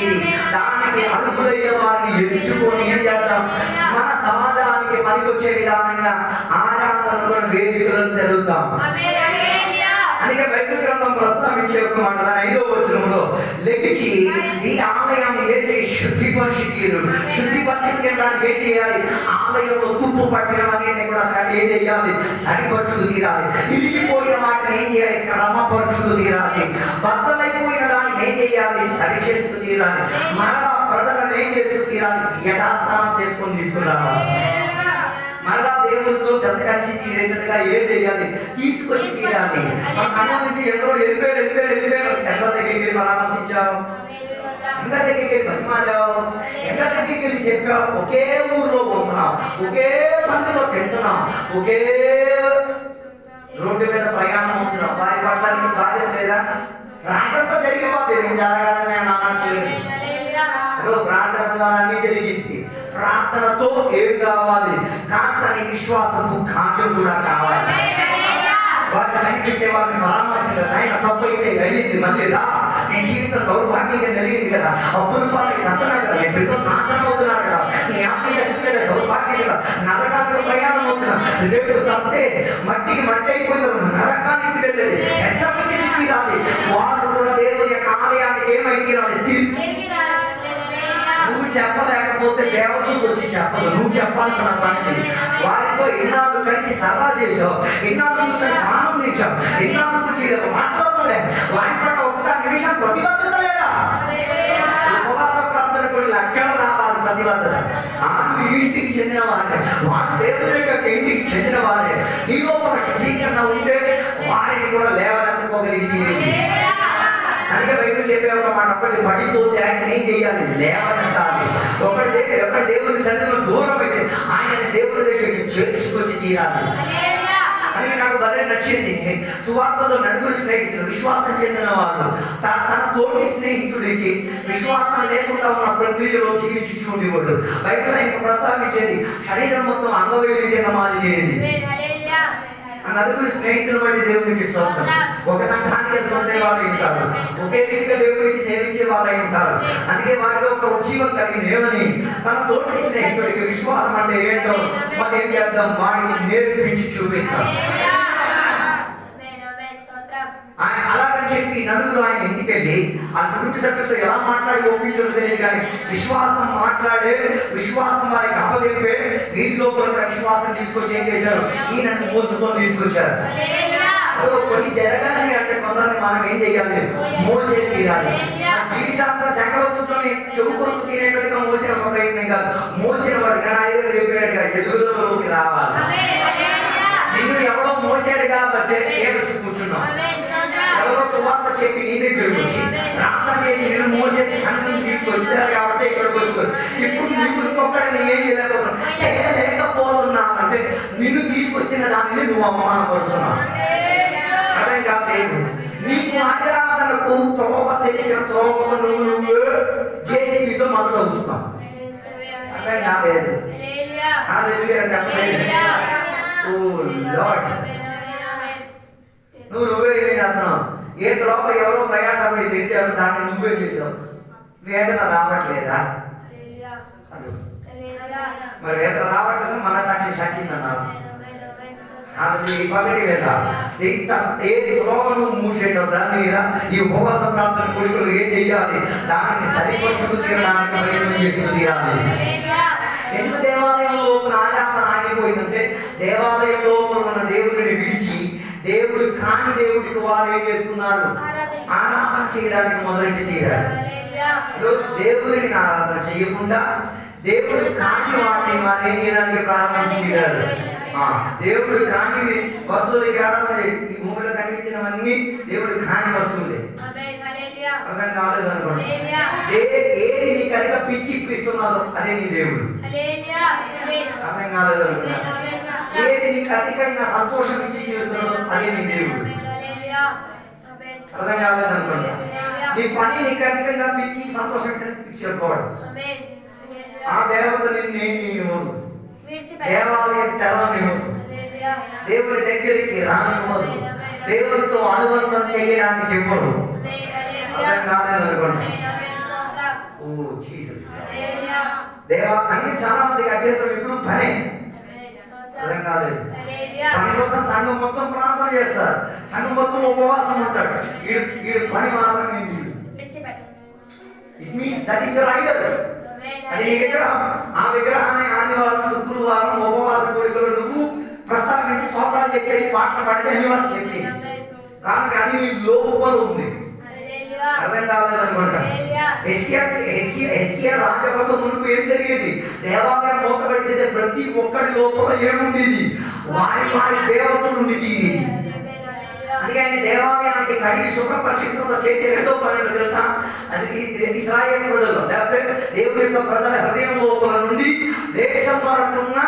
దానికి అర్హులైన వారిని ఎంచుకొని ఏం చేద్దాం? మన సమాజానికి పనికొచ్చే విధానంగా ఆరాధనలో వేదికలను తెరుద్దాం. అందుకే బైబిల్ గ్రంథం ప్రస్తావించే ఒక మాట 5వ వచనంలో, లెగిచి ఈ ఆలయాన్ని శుద్ధిపరిచి దానికి ఏం చేయాలి? ఆలయంలో తుప్పు పట్టినవన్నీ కూడా ఏం చేయాలి? సరిపరుచుకు తీరాలి. ఇరిగిపోయిన వాటిని ఏం చేయాలి? క్రమపరుచుకు తీరాలి. బద్దలైపోయిన దాన్ని ఏం చేయాలి? సరి చేసుకు తీరాలి. మరలా ప్రజలను ఏం చేసుకు తీరాలి? యథాస్థానం చేసుకొని తీసుకుని రావాలి. మరలా దేవుడితో జత కలిసి తీరేటట్టుగా ఏం చేయాలి? తీసుకొచ్చి తీరాలి. మన అన్నం నుంచి ఎందరో వెళ్ళిపోయారు. ఎంత దగ్గరికి పరామర్శించావు, ఎంత దగ్గరికి బతిమాలావు, ఎంత దగ్గరికి చెప్పావు. ఒకే ఊరిలో పోతున్నాం, ఒకే పందిలో పెడుతున్నాం, ఒకే రోడ్డు మీద ప్రయాణం అవుతున్నాం. వారి పట్టడానికి బాధ్యత లేదా? ప్రాంతంతో జరిగిపోతుంది. నేను జరగాలని నేను అనట్లేదు. ప్రార్థన ద్వారా అన్ని జరిగింది. ప్రార్థనతో ఏం కావాలి? కాస్త నీ విశ్వాసము కార్యం కూడా కావాలి. వారిని కనిపిస్తే వారిని పరామర్శించారు. ఆయన తప్పు అయితే అయ్యింది, మళ్ళీ రా. నీ జీవితం దౌర్భాగ్యంగా కలిగింది కదా, అప్పులు పాలకి సస్తున్నారు కదా, నీ పిల్లలు నాశనం అవుతున్నారు కదా, నీ ఆత్మీయ స్థితి కదా దౌర్భాగ్యం కదా, నరకానికి ప్రయాణం అవుతున్నా. రేపు సస్తే మట్టికి మట్టి అయిపోతారు, నరకానికి వెళ్ళేది. హెచ్చరించి తీరాలి. వాళ్ళు కూడా దేవుని యొక్క ఆలయానికి ఏమై తీరాలి? నువ్వు చెప్పలేకపోతే దేవదూత వచ్చి చెప్పదు, నువ్వు చెప్పాల్సిన పని. వారితో ఎన్నాళ్ళు కలిసి సలహా చేసావు, ఎన్నాళ్ళు ఆనందించావు, ఎన్నాళ్ళు మాట్లాడలే. వారి పట్ల ఒక్క నిమిషం ప్రతిబద్ధత లేదా? ఉపవాస ప్రార్థన కూడా ఎక్కడ రావాలి ప్రతిబద్ధత? ఆరు ఇంటికి చెందిన వారే, వారు దేవుని యొక్క ఇంటికి చెందిన వారే. నీ లోపల శుద్ధీకరణ ఉంటే వారిని కూడా లేవనెత్తుకోగలిగి. అందుకే బైబిల్ చెప్పే ఒక మాట, ఒకటి పడిపోతే ఆయన ఏం చేయాలి? లేవనెత్తాలి. ఒకటి దేవుని సన్నిధిలో దూరం అయితే ఆయన దేవుని దగ్గరికి చేర్చుకొచ్చి తీరాలి. అందుకే నాకు భలే నచ్చింది. సువార్తలో 9 స్నేహితులు, విశ్వాసం చెందిన వాళ్ళు తన తోటి స్నేహితుడికి విశ్వాసం లేకుండా ఉన్న ప్రక్రియలో జీవించుండేవాడు. బైబిల్ ఇంకా ప్రస్తావించేది శరీరం మొత్తం అంగవేలి కింద మారిపోయింది. 9 స్నేహితులు బట్టి దేవునికి స్తోత్రం. ఒక సంఘానికి వెళ్తుండే వారు ఉంటారు, ఒకే రీతిగా దేవునికి సేవించే వారై ఉంటారు. అందుకే వారిలో ఒక ఉజ్జీవం కలిగింది. ఏమని? తన తోటి స్నేహితుడికి విశ్వాసం అంటే ఏంటో మనం ఏం చేద్దాం? వాడిని నేర్పించి చూపిద్దాం. అలాగని చెప్పి నలుగురు ఆయన ఇంటికి వెళ్ళి ఆ కుటుంబ సభ్యులతో ఎలా మాట్లాడి ఒప్పించడం తెలియదు, కానీ విశ్వాసం మాట్లాడే, విశ్వాసం వారికి అప్పచెప్పే, వీటిలో కూడా విశ్వాసం తీసుకొచ్చి ఏం చేశారు, ఈయనను మోసుకొని తీసుకొచ్చారు. కొన్ని జరగాలి అంటే కొందరిని మనం ఏం చేయాలి, మోసే తీరాలి. జీవితాంతా సెకలో కూర్చొని చెవుకొంటూ తినేటట్టుగా మోసిన ఒక ప్రయత్నం కాదు, మోసిన వాడు గణాయిగా రేపేటట్టుగా ఎదుగుదలలోకి రావాలి. నిన్ను ఎవరో మోసాడు కాబట్టి ఏడొచ్చి కూర్చున్నావు, ఎవరో సువార్త చెప్పి నీ దగ్గర వచ్చి ప్రార్థన చేసి నిన్ను మోసేసి సంఘం తీసుకొచ్చారు కాబట్టి ఇక్కడికి వచ్చుకోరు. ఇప్పుడు నువ్వు ఇంకొకటి ఏం చేయలేకపోతున్నావు అంటే నిన్ను తీసుకొచ్చిన దాన్ని నువ్వు అవమానపరుస్తున్నావు. అర్థం కాలేదు. నీకు ఆరాధనకు త్రోవ తెలిసిన త్రోవకు నువ్వు జేసీబీతో మొదలు అవుతున్నావు. అర్థం కాలేదు. చెప్పలేదు. నువ్వే ఏం చేస్తున్నావు, ఏ త్రోవ ఎవరో ప్రయాసపడి తెచ్చారు దాన్ని నువ్వే చేసావు. వేదన రావట్లేదా? మరి వేదన రావట్లేదు, మన సాక్షి సాక్షిందన్నారు. పగటి వేళ ఏ త్రోవను మూసేసావు దాన్ని ఈ ఉపవాస ప్రార్థన కొడుకులు ఏం చెయ్యాలి, దానిని సరిపరుచుకు తీరడానికి ప్రయత్నం చేస్తూ తీరాలి. ఎందుకు దేవాలయంలో ఆరాధన ఆగిపోయిందంటే దేవాలయంలో ఉన్న దేవుడిని విడిచి దేవుడు కాని దేవుడికి వారు ఏం చేసుకున్నారు, ఆరాధన చేయడానికి మొదలెట్టి తీరారు. దేవుడిని ఆరాధన చేయకుండా దేవుడు కాని వాటిని వారు ఏం చేయడానికి ప్రారంభించి తీరారు. దేవుడు కాని వస్తువులకి ఆరాధన. ఈ భూమిలో కనిపించినవన్నీ దేవుడు కాని వస్తువులే. అర్థం కాలేదు అనుకోండి. ఏది నీ కనుక పిచ్చి ఇప్పిస్తున్నాదో అదే నీ దేవుడు. అర్థం కాలేదు అనుకున్నా. ఏది నీకు అధికంగా సంతోషం ఇచ్చి తీరుతున్నదో అదే నీ దేవుడు. అర్థం కాలేదు అనుకోండి. నీ పని నీకు అధికంగా పిచ్చి సంతోషం ఇచ్చేవాడు ఆ దేవత నిన్ను దేవాలయం తెరవనివ్వదు, దేవుడి దగ్గరికి రానివ్వదు, దేవుడితో అనుబంధం చేయడానికి ఇవ్వడు. అర్థం కాలేదు అనుకోండి. ఓ జీసస్ దేవా అని చాలా మందికి అభ్యంతరం ఇప్పుడు పనే. అర్థం కాలేదు. పని కోసం సంఘం మొత్తం ప్రార్థన చేస్తారు, సంఘం మొత్తం ఉపవాసం ఉంటాడు, వీడు పని మాత్రం it means that is your Idol. అది నీ విగ్రహం. ఆ విగ్రహాన్ని ఆదివారం శుక్రవారం ఉపవాస కోడికలు నువ్వు ప్రస్తావించి స్తోత్రాలు చెప్పేది, పాటలు పాడేది, అనివాసం చెప్పి కానీ అది నీ లోపల ఉంది. అర్థం కాలేదు అనుకుంటా. హెస్కియా రాజవత మునుపు ఏం జరిగేది, దేవాలయం మూతపడితే ప్రతి ఒక్కడి లోపల ఏముండేది, వారి దేవతలు ఉండి. అందుకే ఆయన దేవాలయానికి కడిగి శుభ్రపరిశుభ్రత చేసే రెండో పని తెలుసా, అది ఇశ్రాయేలు ప్రజలు లేకపోతే దేవుని యొక్క ప్రజల హృదయం లోపల నుండి దేశం వరకు ఉన్న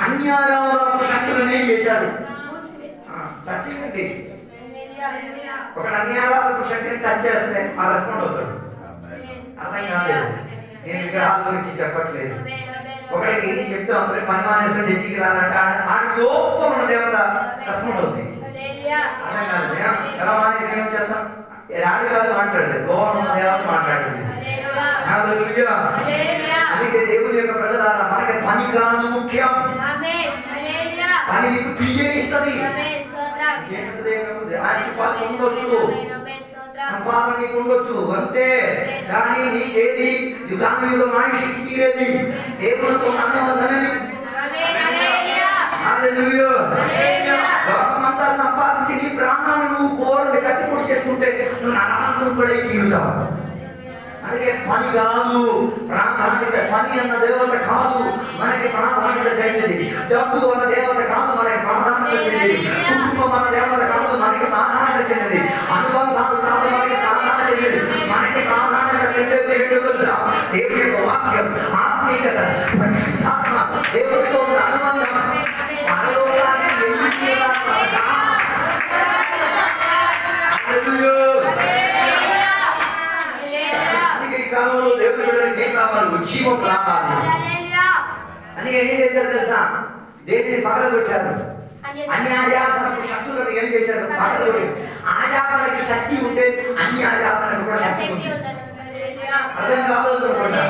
అన్యాయాలకు శక్తులను ఏం చేశాడు, టచ్ చేయండి. ఒక అన్యాయాలకు శక్తిని టచ్ చేస్తే ఆ రెస్పాండ్ అవుతాడు. అర్థం కాలేదు. నేను విగ్రహాల గురించి చెప్పట్లేదు. ఒకరికి చెప్తాం పని మానేసుకొని చర్చికి రాలంట, ఆ లోపల ఉన్న దేవత రెస్పాండ్ అవుతుంది. అర్థం కాలేదు. ఎలా మానేసి ఏమో చేస్తాం, రాడు కాదు మాట్లాడదు, లోపల ఉన్న దేవత మాట్లాడుతుంది. అందుకే దేవుని యొక్క ప్రజలారా మనకి పని కాదు ముఖ్యం. పని నీకు పియ్యని ఇస్తుంది, ఆస్తిపాస్తులు ఉండొచ్చు, సంపాదన నీకు ఉండొచ్చు అంతే, కానీ నీకేది యుగానుయుగం ఆయుష్ ఇచ్చి తీరేది దేవునితో అనుబంధమేది. లోకమంతా సంపాదించి నీ ప్రాణాన్ని నువ్వు కోరుని కత్తిపొడి చేసుకుంటే నువ్వు అనాథం పడే తీరుతావు. అందుకే పని కాదు ప్రాధాన్యత, పని అన్న దేవత కాదు మనకి ప్రాధాన్యత చెందింది, డబ్బు అన్న దేవత కాదు మనకి ప్రాధాన్యత చెందింది, కుటుంబం అన్న దేవత కాదు మనకి ప్రాధాన్యత చెందింది, అనుబంధాలు కాదు మనకి ప్రాధాన్యత చెందింది. మనకి ప్రాధాన్యత చెందేది ఏంటో తెలుసా, దేవుని యొక్క వాక్యం, ఆత్మీయత, పరిశుద్ధాత్మ, దేవుడితో ఉన్న అనుబంధం. పరలోకానికి వెళ్ళి కాలంలో దేవుడి బిడ్డలకి ఏం రావాలి, ఉజ్జీవం రావాలి. అందుకే ఏం చేశారు తెలుసా, దేనిని పగలగొట్టారు, అన్ని ఆరాధనకు శక్తులను ఏం చేశారు, పగలగొట్టి. ఆరాధనకి శక్తి ఉంటే అన్ని ఆరాధనకు కూడా శక్తి ఉంది. అర్థం కాలేదు అనుకుంటా.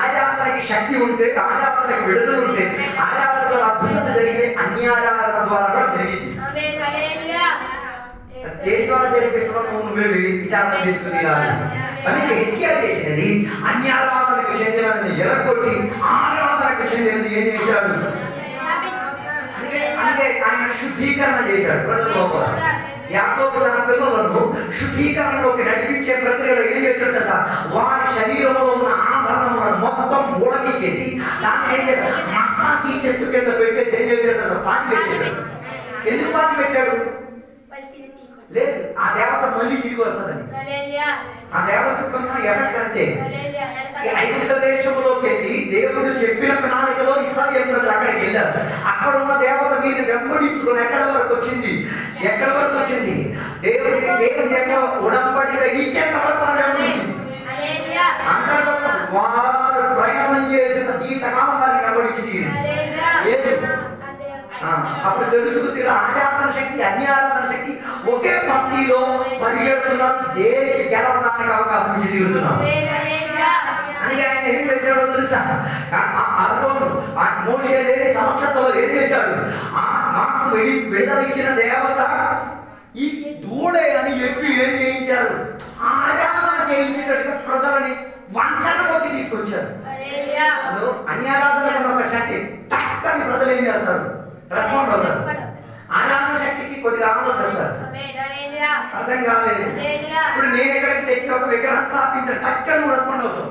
ఆరాధనకి శక్తి ఉంటే, ఆరాధనకి విడుదల ఉంటే, ఆరాధనలో అద్భుతం జరిగితే అన్ని ఆరాధన ద్వారా కూడా జరిగింది. దేని ద్వారా జరిపిస్తున్నావు, నువ్వే విచారణ చేసుకుని అందుకే హిజ్కియా చేసినది అన్యారాధనకు చెందినది ఎరగొట్టి ఆరాధనకు చెందినది ఏం చేశాడు? అందుకే ఆయన శుద్ధీకరణ చేశాడు ప్రజల లోపల. యాకోబు తన పిల్లలను శుద్ధీకరణలోకి నడిపించే ప్రక్రియలో ఏం చేశాడు తెలుసా? వారి శరీరంలో ఉన్న ఆభరణములను మొత్తం మూడకీకేసి దాన్ని ఏం చేశాడు? మస్తాకి చెట్టు కింద పెట్టేసి ఏం చేశాడు తెలుసా? పాతి పెట్టేశాడు. ఎందుకు పాతి పెట్టాడు? లేదు, ఆ దేవత మళ్ళీ తిరిగి వస్తుందని. ఆ దేవతకున్న ఎఫెక్ట్ అంతే. ఐగుప్తు దేశంలోకి వెళ్ళి దేవుడు చెప్పిన ప్రణాళికలో ఇశ్రాయేలు ప్రజలు అక్కడికి వెళ్ళారు. అక్కడ ఉన్న దేవత మీద వెంబడించుకుని ఎక్కడి వరకు వచ్చింది? ఎక్కడి వరకు వచ్చింది? దేవుడి యొక్క ఉడంబడిక ఇచ్చేంత వరకు వెంబడించింది. అంతర్గత వారు ప్రయాణం చేసిన జీవితకాలం వారిని వెంబడించింది. అప్పుడు తెలుసుకుంది ఆరాధన శక్తి అన్ని ఆరాధన శక్తి ఒకే భక్తిలో పరిగెడుతున్నారు. దేనికి గెలవడానికి అవకాశం ఇచ్చి తీరుతున్నారు. అందుకే ఆయన ఏం చేశాడో తెలుసా? అర్ధోను మోషే లేని సంవత్సరంలో ఏం చేశాడు? మాకు విడుదల ఇచ్చిన దేవత ఈ దూడే అని చెప్పి ఏం చేయించారు? ఆరాధన చేయించేటట్టుగా ప్రజలని వంచనలోకి తీసుకొచ్చారు. అన్యారాధన ఒక శక్తి టక్కని ప్రజలు ఏం చేస్తారు? రెస్పాండ్ అవుతారు. ఆరాధన శక్తికి కొద్దిగా ఆలోచిస్తారు. అర్థం కాలేదు. ఇప్పుడు నేను ఎక్కడికి తెచ్చి ఒక విగ్రహం స్థాపించాను, టక్కని నువ్వు రెస్పాండ్ అవుతావు.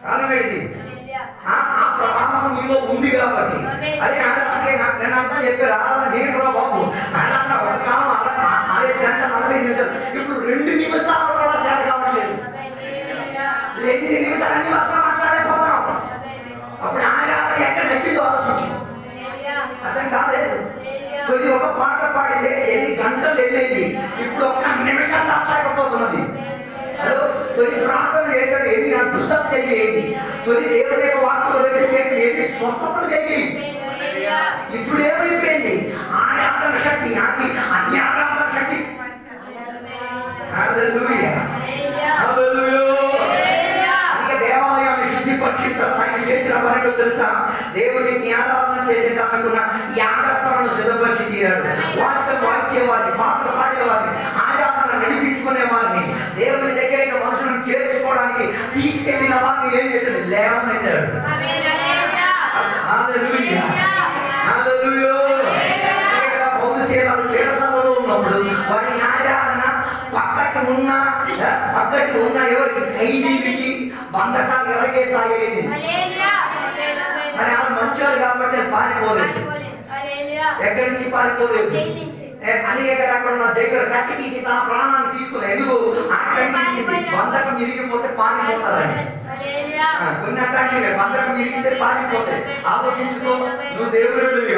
కారణం ఏంటిది? ఆ ప్రవాహం నీలో ఉంది కాబట్టి. అదే నేను అంతా చెప్పారు ఆరాధన చేయండి రా బాబు. ఆరాధన ఒక కాలం ఆడేసి గంట 40 నిమిషాలు, ఇప్పుడు 2 నిమిషాలు కూడా సేవ కావట్లేదు. 2 నిమిషాలన్నీ వస్త్రం మాట్లాడేపోతాం. అప్పుడు ఆరాధన ఎక్కడ తెచ్చిందో ఆలోచించు. అర్థం కాలేదు. కొద్ది ఒక పాట పాడితే ఎన్ని గంటలు వెళ్ళేది, ఇప్పుడు 1 నిమిషం దాటలేకపోతున్నది. కొద్ది ప్రార్థన చేశాడు, ఎన్ని అద్భుతాలు జరిగేది. కొద్ది దేవుని యొక్క వాక్కులు చేసి ఎన్ని స్వస్థతలు జరిగేవి. ఇప్పుడు ఏమైపోయింది? ఆరాధన శక్తి ఆగి అన్ని ఆరాధన శక్తి. అందుకే దేవాలయాన్ని శుద్ధిపరిచిన ఆయన చేసిన పనిలో తెలుసా? దేవుడికి ఆరాధన చేసేదానికున్న యాగత్వాలను సిద్ధపరిచి తీరాడు. వారితో వాక్యేవారిని, పాటలు పాడేవారిని, ఆరాధన నడిపించుకునే వారిని, దేవుని దగ్గరికి మనుషులను చేర్చుకోవడానికి తీసుకెళ్లిన వారిని ఏం చేశాడు? లేవనెత్తాడు. పౌరుషేనాలు చేరసంలో ఉన్నప్పుడు వారి ఆరాధన పక్కకి ఉన్న ఎవరికి ఖైదీలకి బంధకాలు ఎరగేసాయేది. మరి వాళ్ళు మంచోళ్ళు కాబట్టి పారిపోలేదు. ఎక్కడి నుంచి పారిపోలేదు? అందుకే కదా అక్కడ ఉన్న జైలు కట్టి తీసి తన ప్రాణాన్ని తీసుకుని ఎందుకు అక్కడి బంధకం ఇరిగిపోతే పారిపోతారని. కొన్ని అట్లాంటివి బంధకం ఇరిగితే పారిపోతాయి. ఆలోచించుకో, నువ్వు దేవుడివి.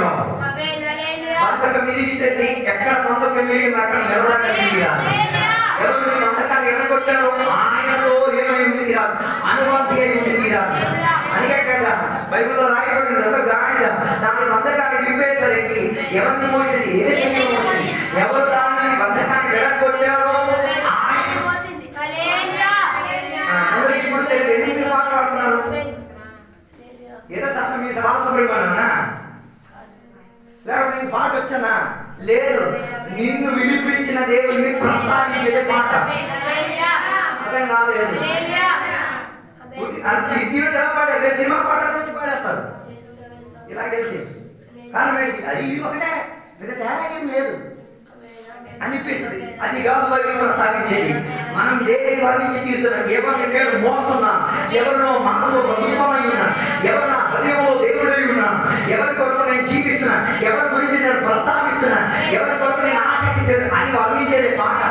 బంధకం ఇరిగితే ఎక్కడ బంధకం ఇరిగింది అక్కడ నిలవడానికి తీరాలి. ఎవరు నీ బంధకాన్ని ఎరగొట్టారో ఆయనతో ఏమైంది తీరాలి, అనుభూతి అయి ఉండి తీరాలి. అందుకే కదా బైబిల్లో రాయబడింది, ఒక గాడిద దాని బంధకాన్ని విప్పేసరికి ఎవరిని మోసింది? యేసుని మోసింది. ఎవరు దాన్ని బంధకాన్ని ఎరగొట్టారో అందరికి ఇప్పుడు తెలియదు. ఎందుకు మాట్లాడుతున్నారు? ఏదో సత్తం మీ బాలసుబ్రహ్మణ్యనా? లేకపోతే నీ పాట వచ్చానా? లేదు, నిన్ను విడిపించిన దేవుడిని ప్రస్తావించే పాట. అర్థం కాలేదు. సినిమా పాట వచ్చి పాడేస్తాడు ఇలాగెళ్తే. కారణం ఏంటి? అది ఇది ఒకటే, తేడా ఏం లేదు అనిపిస్తుంది. అది కాదు బైబిల్ ప్రస్తావించేది. మనం దేని వర్ణించి తీరుతున్నాం. ఎవరిని నేను మోస్తున్నా, ఎవరినో మనసులో ప్రభుత్వమై ఉన్నా, ఎవరు నా హృదయంలో దేవుడై ఉన్నా, ఎవరి కొరకు నేను జీవిస్తున్నా, ఎవరి గురించి నేను ప్రస్తావిస్తున్నా, ఎవరి కొరకు నేను ఆసక్తి చేయాలి, అది వర్ణించేది పాట.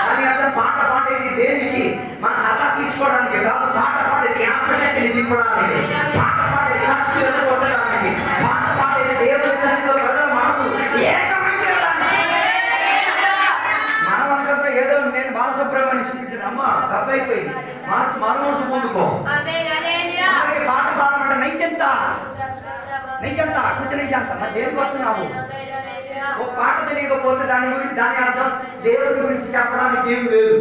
అని అర్థం. పాట పాడేది దేనికి? మన సత్తా తీర్చుకోవడానికి కాదు. పాట పాడేది ఆత్మశక్తిని తిప్పడానికి, పాట పాడేది కట్టులను కొట్టడానికి, పాట పాడేది దేవుని సన్నిధిలో ప్రజల మనసు మనవంతంలో ఏదో నేను బాలసుబ్రహ్మణ్యం చూపించిన అమ్మ తప్పైపోయింది. మన మనసు పొందుకో. పాట పాడమంటే నైజంతా కూర్చొనిజంతా మరి దేనికి వస్తున్నావు? ఓ పాట తెలియకపోతే దాని అర్థం దేవుడి గురించి చెప్పడానికి ఏం లేదు.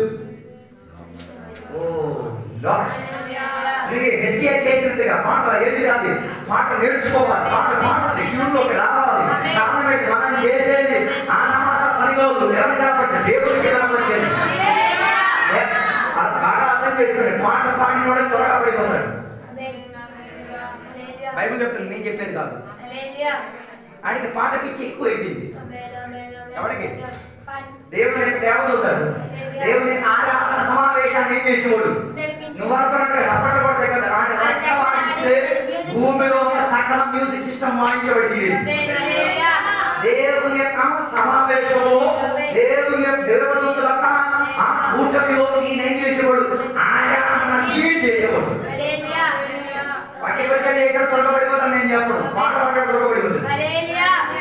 మెస్సియా చేసినట్టుగా పాట ఏది కాదు, పాట నేర్చుకోవాలి, పాట పాడాలి, ట్యూన్లోకి రావాలి. కారణం అయితే మనం చేసేది ఆసమాస పని కాదు. ఎవరికి బైబిల్ చెప్తుంది, నేను చెప్పేది కాదు. ఆయనకి పాట పిచ్చి ఎక్కువ అయిపోయింది. ఎవరికి? దేవుని యొక్క దేవదూతలు దేవుని ఆరాధన సమావేశాన్ని ఏం చేసేవాడు? నువ్వు అనుకున్నట్టు సపరేట్ కూడా దగ్గర భూమిలో ఉన్న సకల మ్యూజిక్ సిస్టమ్ వాయించబడి దేవుని యొక్క సమావేశంలో దేవుని యొక్క దేవదూతల కూటమిలోకి ఏం చేసేవాడు? ఆరాధన చేసేవాడు. పక్కన చేసిన తొలగబడిపోతాను నేను చెప్పను, పాట పాట తొలగబడిపోతుంది.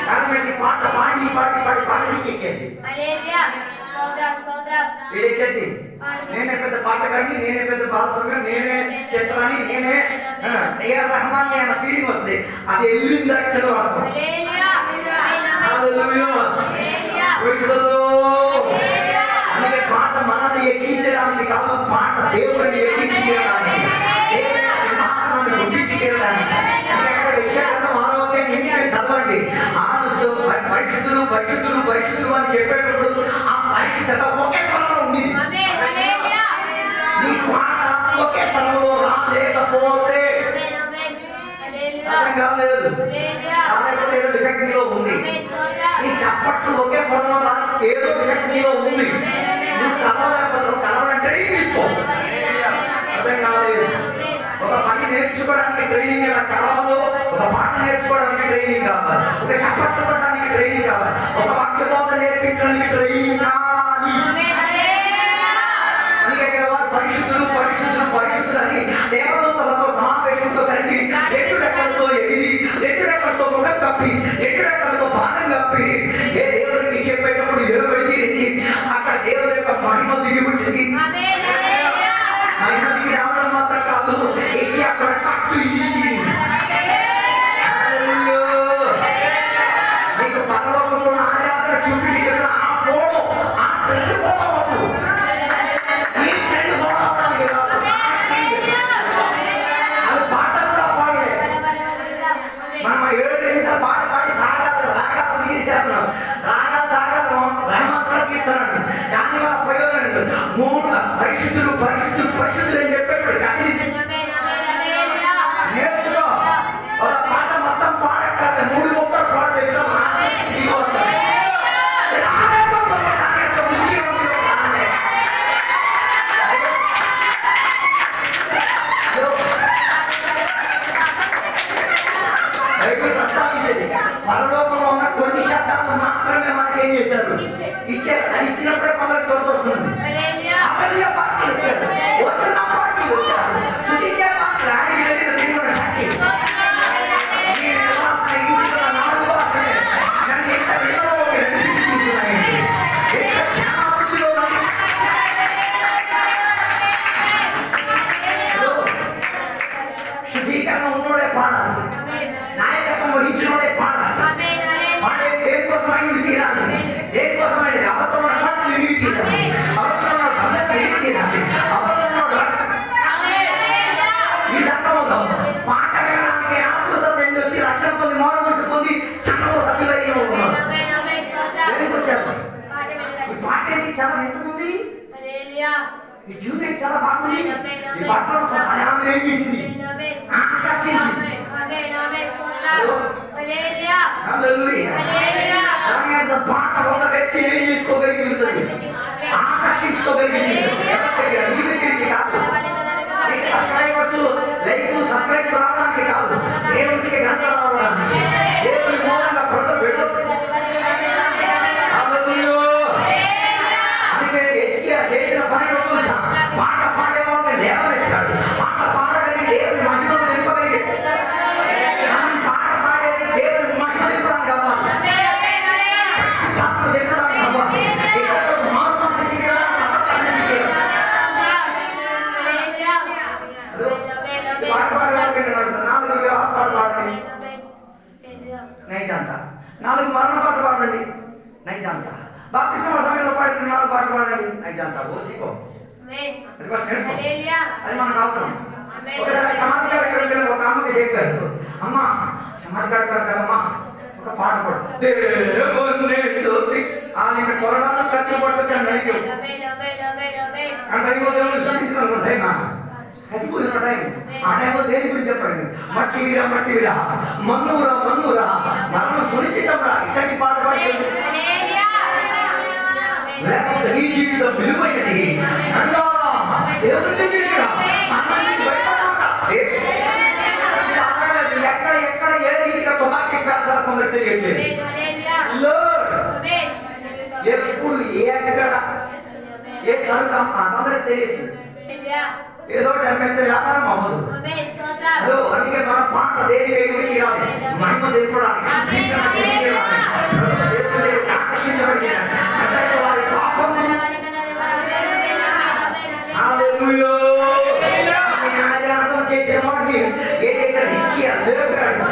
కాబట్టి పాట పాడి పాడి పాడి పాడి చెక్కేది వీడెక్కేది. నేనే పెద్ద పాటగాడిని, నేనే పెద్ద బాలస్వామి, నేనే చిత్రాన్ని, నేనే ఏఆర్ రెహమాన్ అన్న ఫీలింగ్ వస్తుంది. అది వెళ్ళింది అక్కడ అర్థం. అందుకే పాట మనల్ని ఎక్కించడానికి కాదు, పాట దేవుడిని ఎక్కించడానికి, దేవుని సింహాసనాన్ని గుర్తించడానికి. విషయాలను మానవుతే నిండి చదవండి. ఆదుతో పరిశుద్ధులు పరిశుద్ధులు పరిశుద్ధులు అని చెప్పేటప్పుడు ఆ పరిశుద్ధత ఒకే స్థలంలో ఉంది. నీ పాట ఒకే స్థలంలో రాలేకపోతే అర్థం కాలేదు, రాలేకపోతే ఏదో డిఫెక్ట్ నీలో ఉంది. నీ చప్పట్లు ఒకే స్వరంలో రా, ఏదో డిఫెక్ట్ నీలో ఉంది. నువ్వు కలవలేకపోతే కలవడానికి ట్రైనింగ్ తీసుకో. అర్థం కాలేదు. ఒక పని నేర్చుకోవడానికి ట్రైనింగ్ ఎలా కావాలో, ఒక పాట నేర్చుకోవడానికి ట్రైనింగ్ కావాలి, ఒక చప్పట్లు కొట్టడానికి ట్రైనింగ్ కావాలి, ఒక వాక్య బోధ నేర్పించడానికి ట్రైనింగ్ కావాలి. అందుకే వారు పరిశుద్ధులు పరిశుద్ధులు పరిశుద్ధులు అని దేవదూతలతో సమావేశంతో కలిపి 2 రెక్కలతో ఎగిరి 2 రెక్కలతో ముఖం కప్పి 2 రెక్కలతో పాదం కప్పి ఏ దేవుడికి చెప్పేటప్పుడు ఎలుబడి అక్కడ దేవుడి యొక్క మహిమ దిగిపుచ్చింది. మహిమ దిగి రావడం మాత్రం కాదు, అక్కడ కట్టు నీకు పరలోకంలో ఆరాధన చూపించి ఆ ఫోటో ఆ ట్రెండ్ ఫోటో ఈ ట్రెండ్ ఫోటో అది పాట కూడా పాడలే. మనం 7 నిమిషాలు పాట పాడి సాగాలి, రాగాలు తీసేస్తున్నాం, రాగాలు సాగాలు రెహమాన్ కూడా తీస్తున్నాడు. దాని వల్ల ప్రయోజనం 3 పరిశుద్ధులు పరిశుద్ధులు పరిశుద్ధులు అని చెప్పేటప్పుడు కథ నేర్చుకో. ఒక పాట మొత్తం పాడకాదు, 3 ముక్కలు పాట తెచ్చాం. బైబిల్ ప్రస్తావించేది పరలోకంలో ఉన్న కొన్ని శబ్దాలు మాత్రమే మనకి ఏం చేశారు? ఇచ్చారు. అది ఇచ్చినప్పుడే కొందరికి తోడు వస్తుంది. అమలీయ పార్టీ వచ్చారు, వచ్చిన పార్టీ వచ్చారు, సుఖించే పార్టీ ఆడికి తెలియదు శక్తి. శుద్ధీకరణ ఉన్నోడే పాడాలి, నాయకత్వం వహించినోడే పాడాలి. పాడే దేనికోసం అయ్యి తీరాలి, దేనికోసం అయ్యి అవతల పట్లు ఇవి తీరాలి, అవతల పద్ధతి ఇవి తీరాలి, అవతల ఈ సంఘంలో పాట వినడానికి ఆకృత చెంది వచ్చి రక్షణ పొంది మోసం పొంది సంఘంలో సభ్యులయ్యి ఉన్నారు. వచ్చారు ఈ పాట ఏంటి చాలా ఎంతమంది ఈ ట్యూన్ చాలా బాగుంది. ఈ పాటలో ఆమె ఏం చేసింది? ఆకర్షించింది. పాట ఒక వ్యక్తి ఏం చేసుకోగలిగింది? ఆకర్షించుకోగలిగింది. ఎవరి దగ్గర? మీ దగ్గరికి కాదు. సబ్స్క్రైబర్స్ లైక్ సబ్స్క్రైబ్ రావడానికి కాదు, దేవునికి గంట రావడానికి, దేవుని మూలంగా ప్రజలు విడుదల. అందుకే ఎస్కియా చేసిన పని చూసా, పాట పాడే వాళ్ళని లేవనెత్తాడు. పాట పాడగలిగి దేవుని మహిమను నింపగలిగి, పాట పాడేది దేవుని మహిమ నింపడానికి కావాలి, పరిశుద్ధాత్మ నింపడానికి కావాలి. ఇక్కడ మార్పు శక్తికరణ పాట పాడేవాళ్ళకి 4 పాట పాడండి నైజంతా, 4 మరణ పాట పాడండి నైజంతా, బాప్తిస్మ సమయంలో పాడిన 4 పాటలు పాడండి నైజంతా. ఓసిపో అది మనకు అవసరం. ఒకసారి సమాధి కార్యక్రమం ఒక అమ్మకి చెప్పారు, అమ్మ సమాధి కార్యక్రమం అమ్మా ఒక పాట పాడు. ఇంకా కొరడాలు కత్తి పట్టుకొని నైకి అంటే దేవుని శుద్ధించాలనుకుంటా చచ్చిపోయిన టైం. ఆ టైంలో దేని గురించి చెప్పండి? మట్టి వీరా మట్టి వీరా, మన్నురా మన్నురా, మరణం సునిశ్చితం రా, ఇట్లాంటి పాట పాడి. లేకపోతే నీ జీవితం విలువైనది, దేవుని దగ్గరికి రా, ఎక్కడ ఎక్కడ ఏ రీతిగా తుపాకీ పేర్చాల కొందరు తెలియట్లేదు. ఎప్పుడు ఎక్కడ ఏ సరుకు అందరికి తెలియదు. ఏదో పెద్ద వ్యాపారం అవ్వదు. అందుకే మన పాట దేవుడికి తీరాలి, మహిమ తెలుపడానికి, ఆకర్షించబడి వారి పాపం చేసే వాడిని ఏం చేశాడు? హిజ్కియా లేపాడు.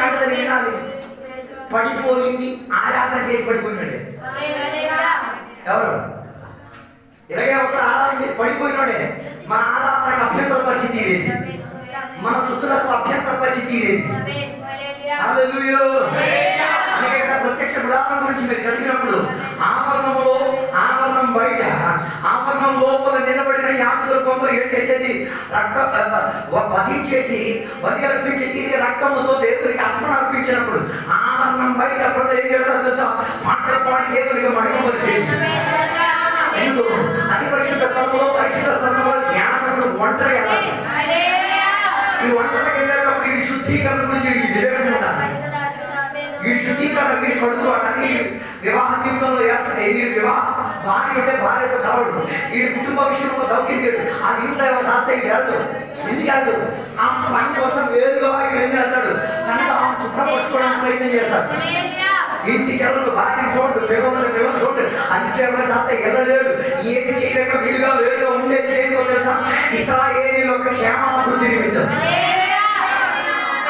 కంటదని వినాలి. పడిపోయింది, ఆరాధన చేసి పడిపోయినాడే. ఎవరు? ఇలాగే ఒక ఆరాధన చేసి పడిపోయినాడే. మన ఆరాధనకు అభ్యంతర పరిచి తీరేది, మన స్తుతులకు అభ్యంతర పరిచి తీరేది. హల్లెలూయా. ప్రత్యక్ష గుడారం గురించి మీరు చదివినప్పుడు ఆవరణంలో, ఆవరణం బయట, ఆవరణం లోపల నిలబడిన యాజకులు కొందరు ఏం చేసేది? వధించేసి బలి అర్పించి తిరిగి రక్తముతో దేవుడికి అర్పణ అర్పించినప్పుడు ఆవరణం బయట ప్రజలు ఏం చేస్తారు తెలుసా? పాటలు పాడి దేవుడికి మహిమపరిచేది. ఎందుకు? అతి పరిశుద్ధ స్థలంలో, పరిశుద్ధ స్థలంలో యాజకుడు ఒంటరి వెళ్ళాలి. ఈ ఒంటరికి వెళ్ళేటప్పుడు ఈ శుద్ధీకరణ గురించి వివేకం ఉండాలి. ఈ శుద్ధీకరణ, వీడి కొడుకు అతని వివాహ జీవితంలో భార్య ఉంటే భార్యతో కలవడు, ఈ కుటుంబ విషయంలో దౌర్కించాడు. ఆ ఇంట్లో ఎవరు శాస్త్ర వెళ్ళడు. ఎందుకు వెళ్ళడు? ఆ పని కోసం వేరుగా ఏం చేస్తాడు? కనుక ఆమె శుభ్రపరచుకోవడానికి ప్రయత్నం చేస్తాడు. ఇంటికి ఎవరు భార్యను చూడు, పిల్లలు చూడు, అంతే ఎవరు శాస్త్ర వెళ్ళలేడు. ఏమి చేయలేక విడిగా వేరుగా ఉండేది లేదో తెలుసా? ఇశ్రాయేలీయుల క్షేమాభివృద్ధి నిమిత్తం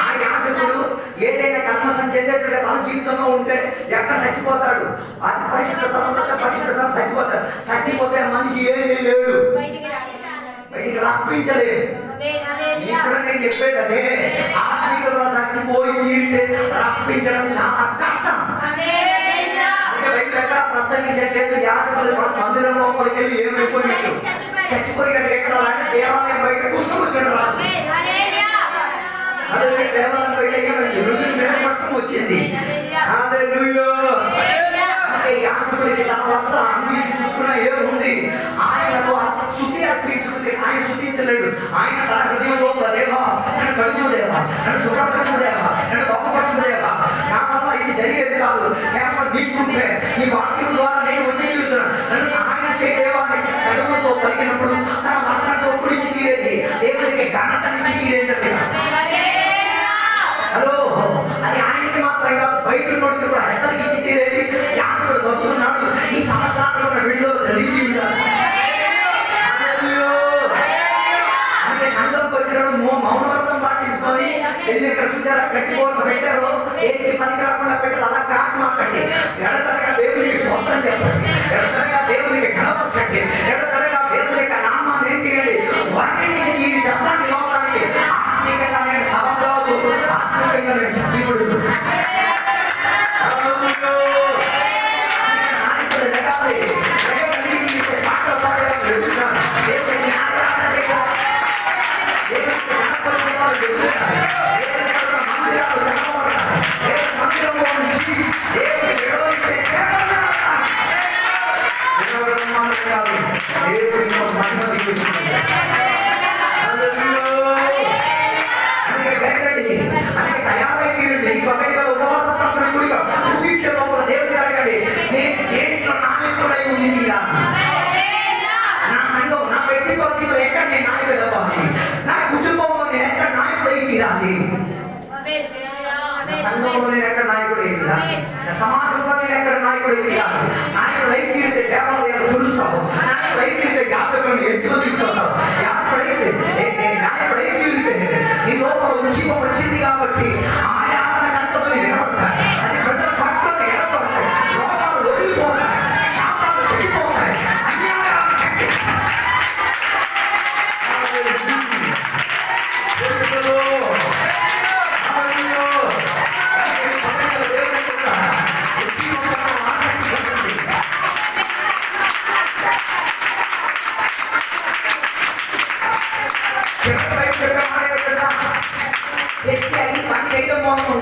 ఆ యాజకుడు ఏదైనా కల్మషం చేసేట్టుగా తన జీవితంలో ఉంటే ఎక్కడ చచ్చిపోతాడు? అది పరిశుద్ధ స్థలంలో, పరిశుద్ధ స్థలం చచ్చిపోతాడు. చచ్చిపోతే మనిషి ఏమీ లేడు, బయటికి రప్పించలేదు. ఇప్పుడు నేను చెప్పేది అదే, ఆత్మీయంగా చచ్చిపోయి తీరితే రప్పించడం చాలా కష్టం. అంటే బయట ఎక్కడ ప్రస్తావించట్లేదు. యాజకులు మందిరం లోపలికి వెళ్ళి ఏమైపోయినట్టు చచ్చిపోయినట్టు ఎక్కడ లేదా దేవాలయం బయట దుష్టం వచ్చినట్టు రాస్తుంది. అదే దేవాలయం బయట ఏమైంది? కష్టం వచ్చింది. యాజకుడికి తన వస్త్రం అన్నిటి చుట్టూన ఏముంది? ఆయనకు స్తుతి అర్పించుకుంది. ఆయన స్తుతించలేడు. ఆయన తన హృదయంలో దేవా నన్ను కడుగు దేవా, నన్ను శుభ్రపరచు దేవా, నన్ను గొప్పపరచు దేవా, నా వల్ల ఇది జరిగేది కాదు, కేవలం నీ కృపే, నీ వాక్యం ద్వారా నేను వచ్చి చూస్తున్నాను, నన్ను సహాయం చేయదేవా అని కడుగుతో పలికినప్పుడు తన వస్త్రం చొప్పుడిచ్చి తీరేది, దేవుడికి ఘనతనిచ్చి తీరేది. హలో, అది ఆయనకి మాత్రం కాదు, బయట నోటికి కూడా హెచ్చరికిచ్చి తీరేది. యాజకుడు బతుకున్నాడు. ఈ సంవత్సరాలు విడుదల జరిగి ఉండాలి. అంటే సంఘంకి వచ్చినప్పుడు మౌనవ్రతం పాటించుకొని వెళ్ళి ఇక్కడ చూసారా గట్టి కోర్సు పెట్టారు, ఏంటి పనికి రాకుండా పెట్టారు. అలా కాదు మాట్లాడి ఎడతరగా దేవునికి స్తోత్రం చెప్పండి, ఎడతరగా దేవునికి ఘనపరచండి, ఎడతరగా దేవునికి నామాన్ని ఏం చేయండి? వాటిని మీరు చెప్పండి లోకానికి. ఆత్మీయంగా నేను సభ కాదు, ఆత్మీయంగా నేను సజీవుడు.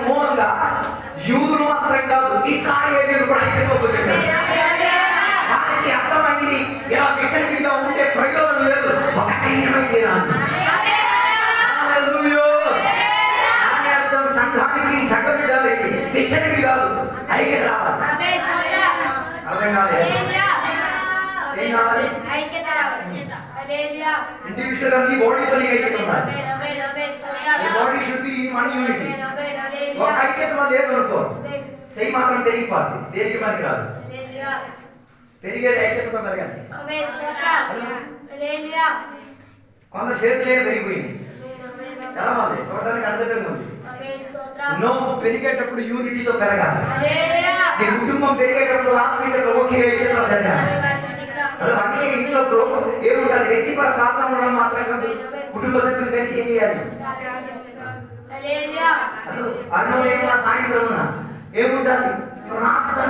మూలంగా యూదులు మాత్రం కాదు, ఇశ్రాయేలీయులు కూడా ఐక్యతలోకి వచ్చేసారు. వారికి అర్థమైంది, ఇలా విచలవిడిగా ఉంటే ప్రయోజనం లేదు, ఒక సైన్యమై తీరాలి. దాని అర్థం సంఘానికి సగటుడానికి విచలవిడి కాదు, ఐక్యత రావాలి. అర్థం కాలేదు? ఏం కావాలి? ఇండివిజువల్ గా నీ బాడీతో నీకు ఐక్యత ఉండాలి. నీ body should be in one unity. ఒక ఐక్యతలో లేదు అనుకో, సై మాత్రం పెరిగిపోద్ది, దేనికి మనకి రాదు. పెరిగేది ఐక్యతతో పెరగాలి. కొంత చేతులే పెరిగిపోయింది, ఎలా ఉంది చూడడానికి అర్థంగా ఉంది. నువ్వు పెరిగేటప్పుడు యూనిటీతో పెరగాలి. నీ కుటుంబం పెరిగేటప్పుడు ఆత్మీయత ఒకే ఐక్యతలో పెరగాలి. అన్ని ఇంట్లో ఏముండాలి, వ్యక్తిపర కారణం ఉండడం మాత్రం కాదు, కుటుంబ సభ్యులు కలిసి ఏం చేయాలి. అన్నోలేమన్నా సాయంత్రం ఏముండాలి, ప్రార్థన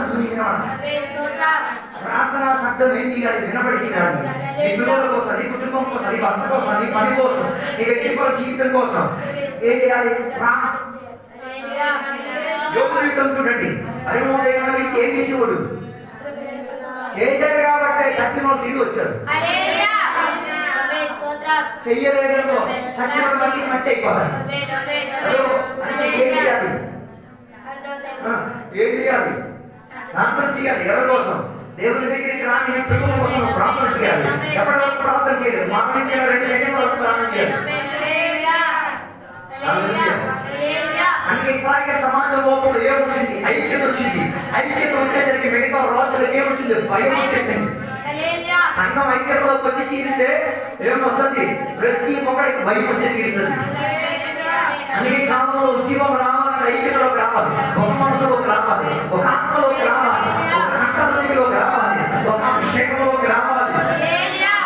ప్రార్థనా శబ్దం ఏం చేయాలి, వినబడి తీరాలి. నీ పిల్లల కోసం, నీ కుటుంబం కోసం, నీ భర్త కోసం, నీ పని కోసం, నీ వ్యక్తిపర జీవితం కోసం ఏం చేయాలి. యోగుల యుద్ధం చూడండి, అరిమోదేమో ఏం చేసేవాడు, చేశాడు కాబట్టి సత్యంలో తిరిగి వచ్చాడు. చెయ్యలేదో సత్యం మట్టి మట్టి అయిపోతాడు. ఏం చేయాలి, ప్రార్థన చేయాలి. ఎవరి కోసం? దేవుని దగ్గరికి రాని పిల్లల కోసం ప్రార్థన చేయాలి. ఎవరి వరకు ప్రార్థన చేయలేదు, మాకు 2 సెకండ్ల వరకు ప్రార్థన చేయాలి. అందుకే ఇశ్రాయేలు సమాజం లోపల ఏమొచ్చింది, ఐక్యత వచ్చింది. ఐక్యత వచ్చేసరికి మిగతా రాజులకు ఏమొచ్చింది, భయం వచ్చేసింది. సంఘం ఐక్యతలోకి వచ్చి తీరితే ఏమొస్తుంది, ప్రతి ఒక్కడికి భయం వచ్చి తీరుతుంది. అందుకే కాలంలో ఉద్యమం రావాలంటే ఐక్యతలోకి రావాలి, ఒక మనసులోకి రావాలి, ఒక ఆత్మలోకి రావాలి, ఒక కట్టలోకి రావాలి, ఒక అభిషేకంలోకి రావాలి.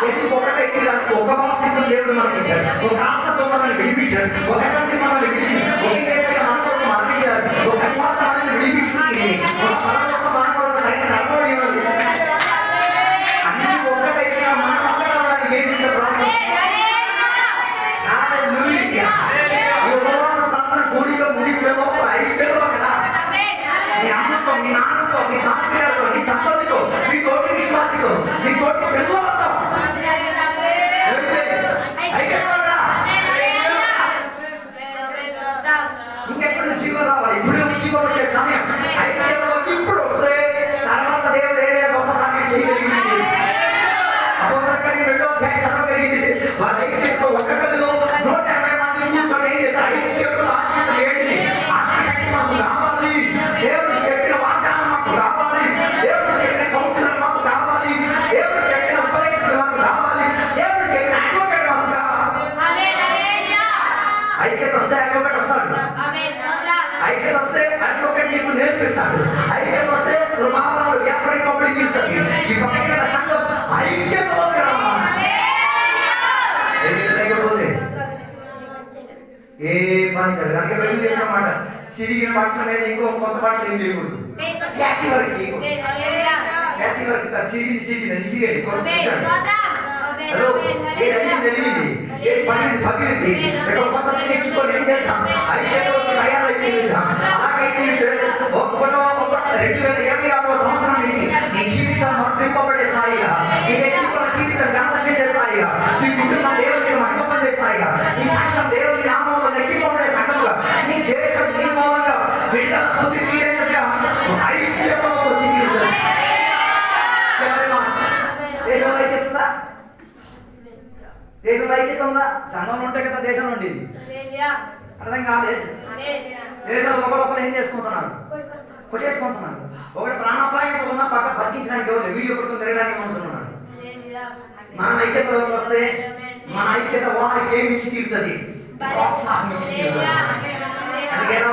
ఎందుకు ఒకటే తీరాలి, ఒక బాప్తిసం దేవుడు మనకి ఇచ్చాడు, ఒక ఆత్మతో మనల్ని విడిపించాడు, ఒక తండ్రి మనల్ని విడిపించాడు, ఒక యేసయ్య మన కొరకు మరణించాడు, ఒక స్వార్థ మనల్ని విడిపించుకుంది, ఒక పరలోక మన కొరకు తగిన నడవడి ఉన్నది. అన్ని ఒకటైతే మనం ఒక్కడవడానికి ఏంటి ప్రాబ్లం? హల్లెలూయా. ఈ ఉపవాస ప్రార్థన కూడిలో ముగించడం ఐక్యతలో కదా. నీ అమ్మతో, నీ నాన్నతో, నీ తాతగారితో, నీ సంపదతో, నీ తోటి విశ్వాసితో, నీ తోటి పిల్లలతో ఇంకెప్పుడు జీవం రావాలి. ఇప్పుడు జీవం వచ్చే సమయం. ఐక్యతలో ఇప్పుడు వస్తే తర్వాత దేవుడు ఏదైనా గొప్ప కార్యం చేయగలిగింది. అపోస్తలుల కార్యం 2వ అధ్యాయం చదవగలిగింది. వాళ్ళ ఐక్యతలో ఒక్క గదిలో 180 మంది కూర్చొని ఏం చేస్తారు, ఐక్యతలో ఆశీస్సులు ఏంటిది, ఆత్మశక్తి మాకు కావాలి, దేవుడు చెప్పిన వాగ్దానం మాకు కావాలి, దేవుడు చెప్పిన కౌన్సిలర్ మాకు కావాలి, దేవుడు చెప్పిన ఉపదేశకుడు మాకు కావాలి, దేవుడు చెప్పిన అడ్వకేట్ మాకు కావాలి. ఐక్యత వస్తే అడ్వకేట్ వస్తాడు, ఐక్యత వస్తే అడ్వకేట్ నీకు నేర్పిస్తాడు, ఐక్యత వస్తే రుమాలు వ్యాపారి పబ్లిక్ ఇస్తుంది. ఈ పక్కన సంఘం ఐక్యతలోకి రావాలి. లేకపోతే ఏ పని జరగదు. అందుకే వెళ్ళి చెప్పినమాట, సిరిగిన బట్టల మీద ఇంకో కొత్త బట్టలు ఏం చేయకూడదు. క్యాచి వరకు చేయకూడదు. క్యాచి వరకు సిరిగింది సిరిగండి హలో, ఏదైతే జరిగింది, ఏది పగిలింది, కొత్త నేర్చుకొని ఏం చేద్దాం, ఐక్యతలోకి తయారైపోయిందాం. అలాగైతే 2026వ సంవత్సరం నుంచి నీ జీవితం వర్తింపబడే స్థాయిగా, నీ వ్యక్తిగత జీవితం ఘనత స్థాయిగా, నీ కుటుంబం దేవునికి మహిమ పొందే స్థాయిగా, నీ సంఘం దేవుని నామంలో లెక్కింపబడే సంఘంగా, నీ దేశం నీ మూలంగా విడుదల పొంది తీరేట్టుగా ఐక్యతలో వచ్చి తీరుతుంది. దేశంలో ఐక్యత ఉందా? దేశంలో ఐక్యత ఉందా? సంఘంలో ఉంటే కదా దేశంలో ఉండేది. అర్థం కాలేదు. దేశంలో ఒకరొకరు ఏం చేసుకుంటున్నారు, కొట్టేసుకుంటున్నారు. ఒకటి ప్రాణాపాయం ఉన్న పక్క బతికించడానికి ఎవరు వీడియో కొట్టుకుని తిరగడానికి మనుషులు ఉన్నారు. మన ఐక్యతలోకి వస్తే మన ఐక్యత వారికి ఏమి ఇచ్చి తీరుతుంది, ప్రోత్సాహం ఇచ్చి తీరుతుంది. అందుకే నా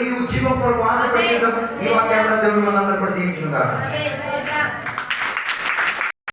ఈ ఉద్యమం కొరకు ఆశపడుతున్నాం. ఈ వాక్యాలను దేవుడు మనందరూ కూడా దీవించుగాక.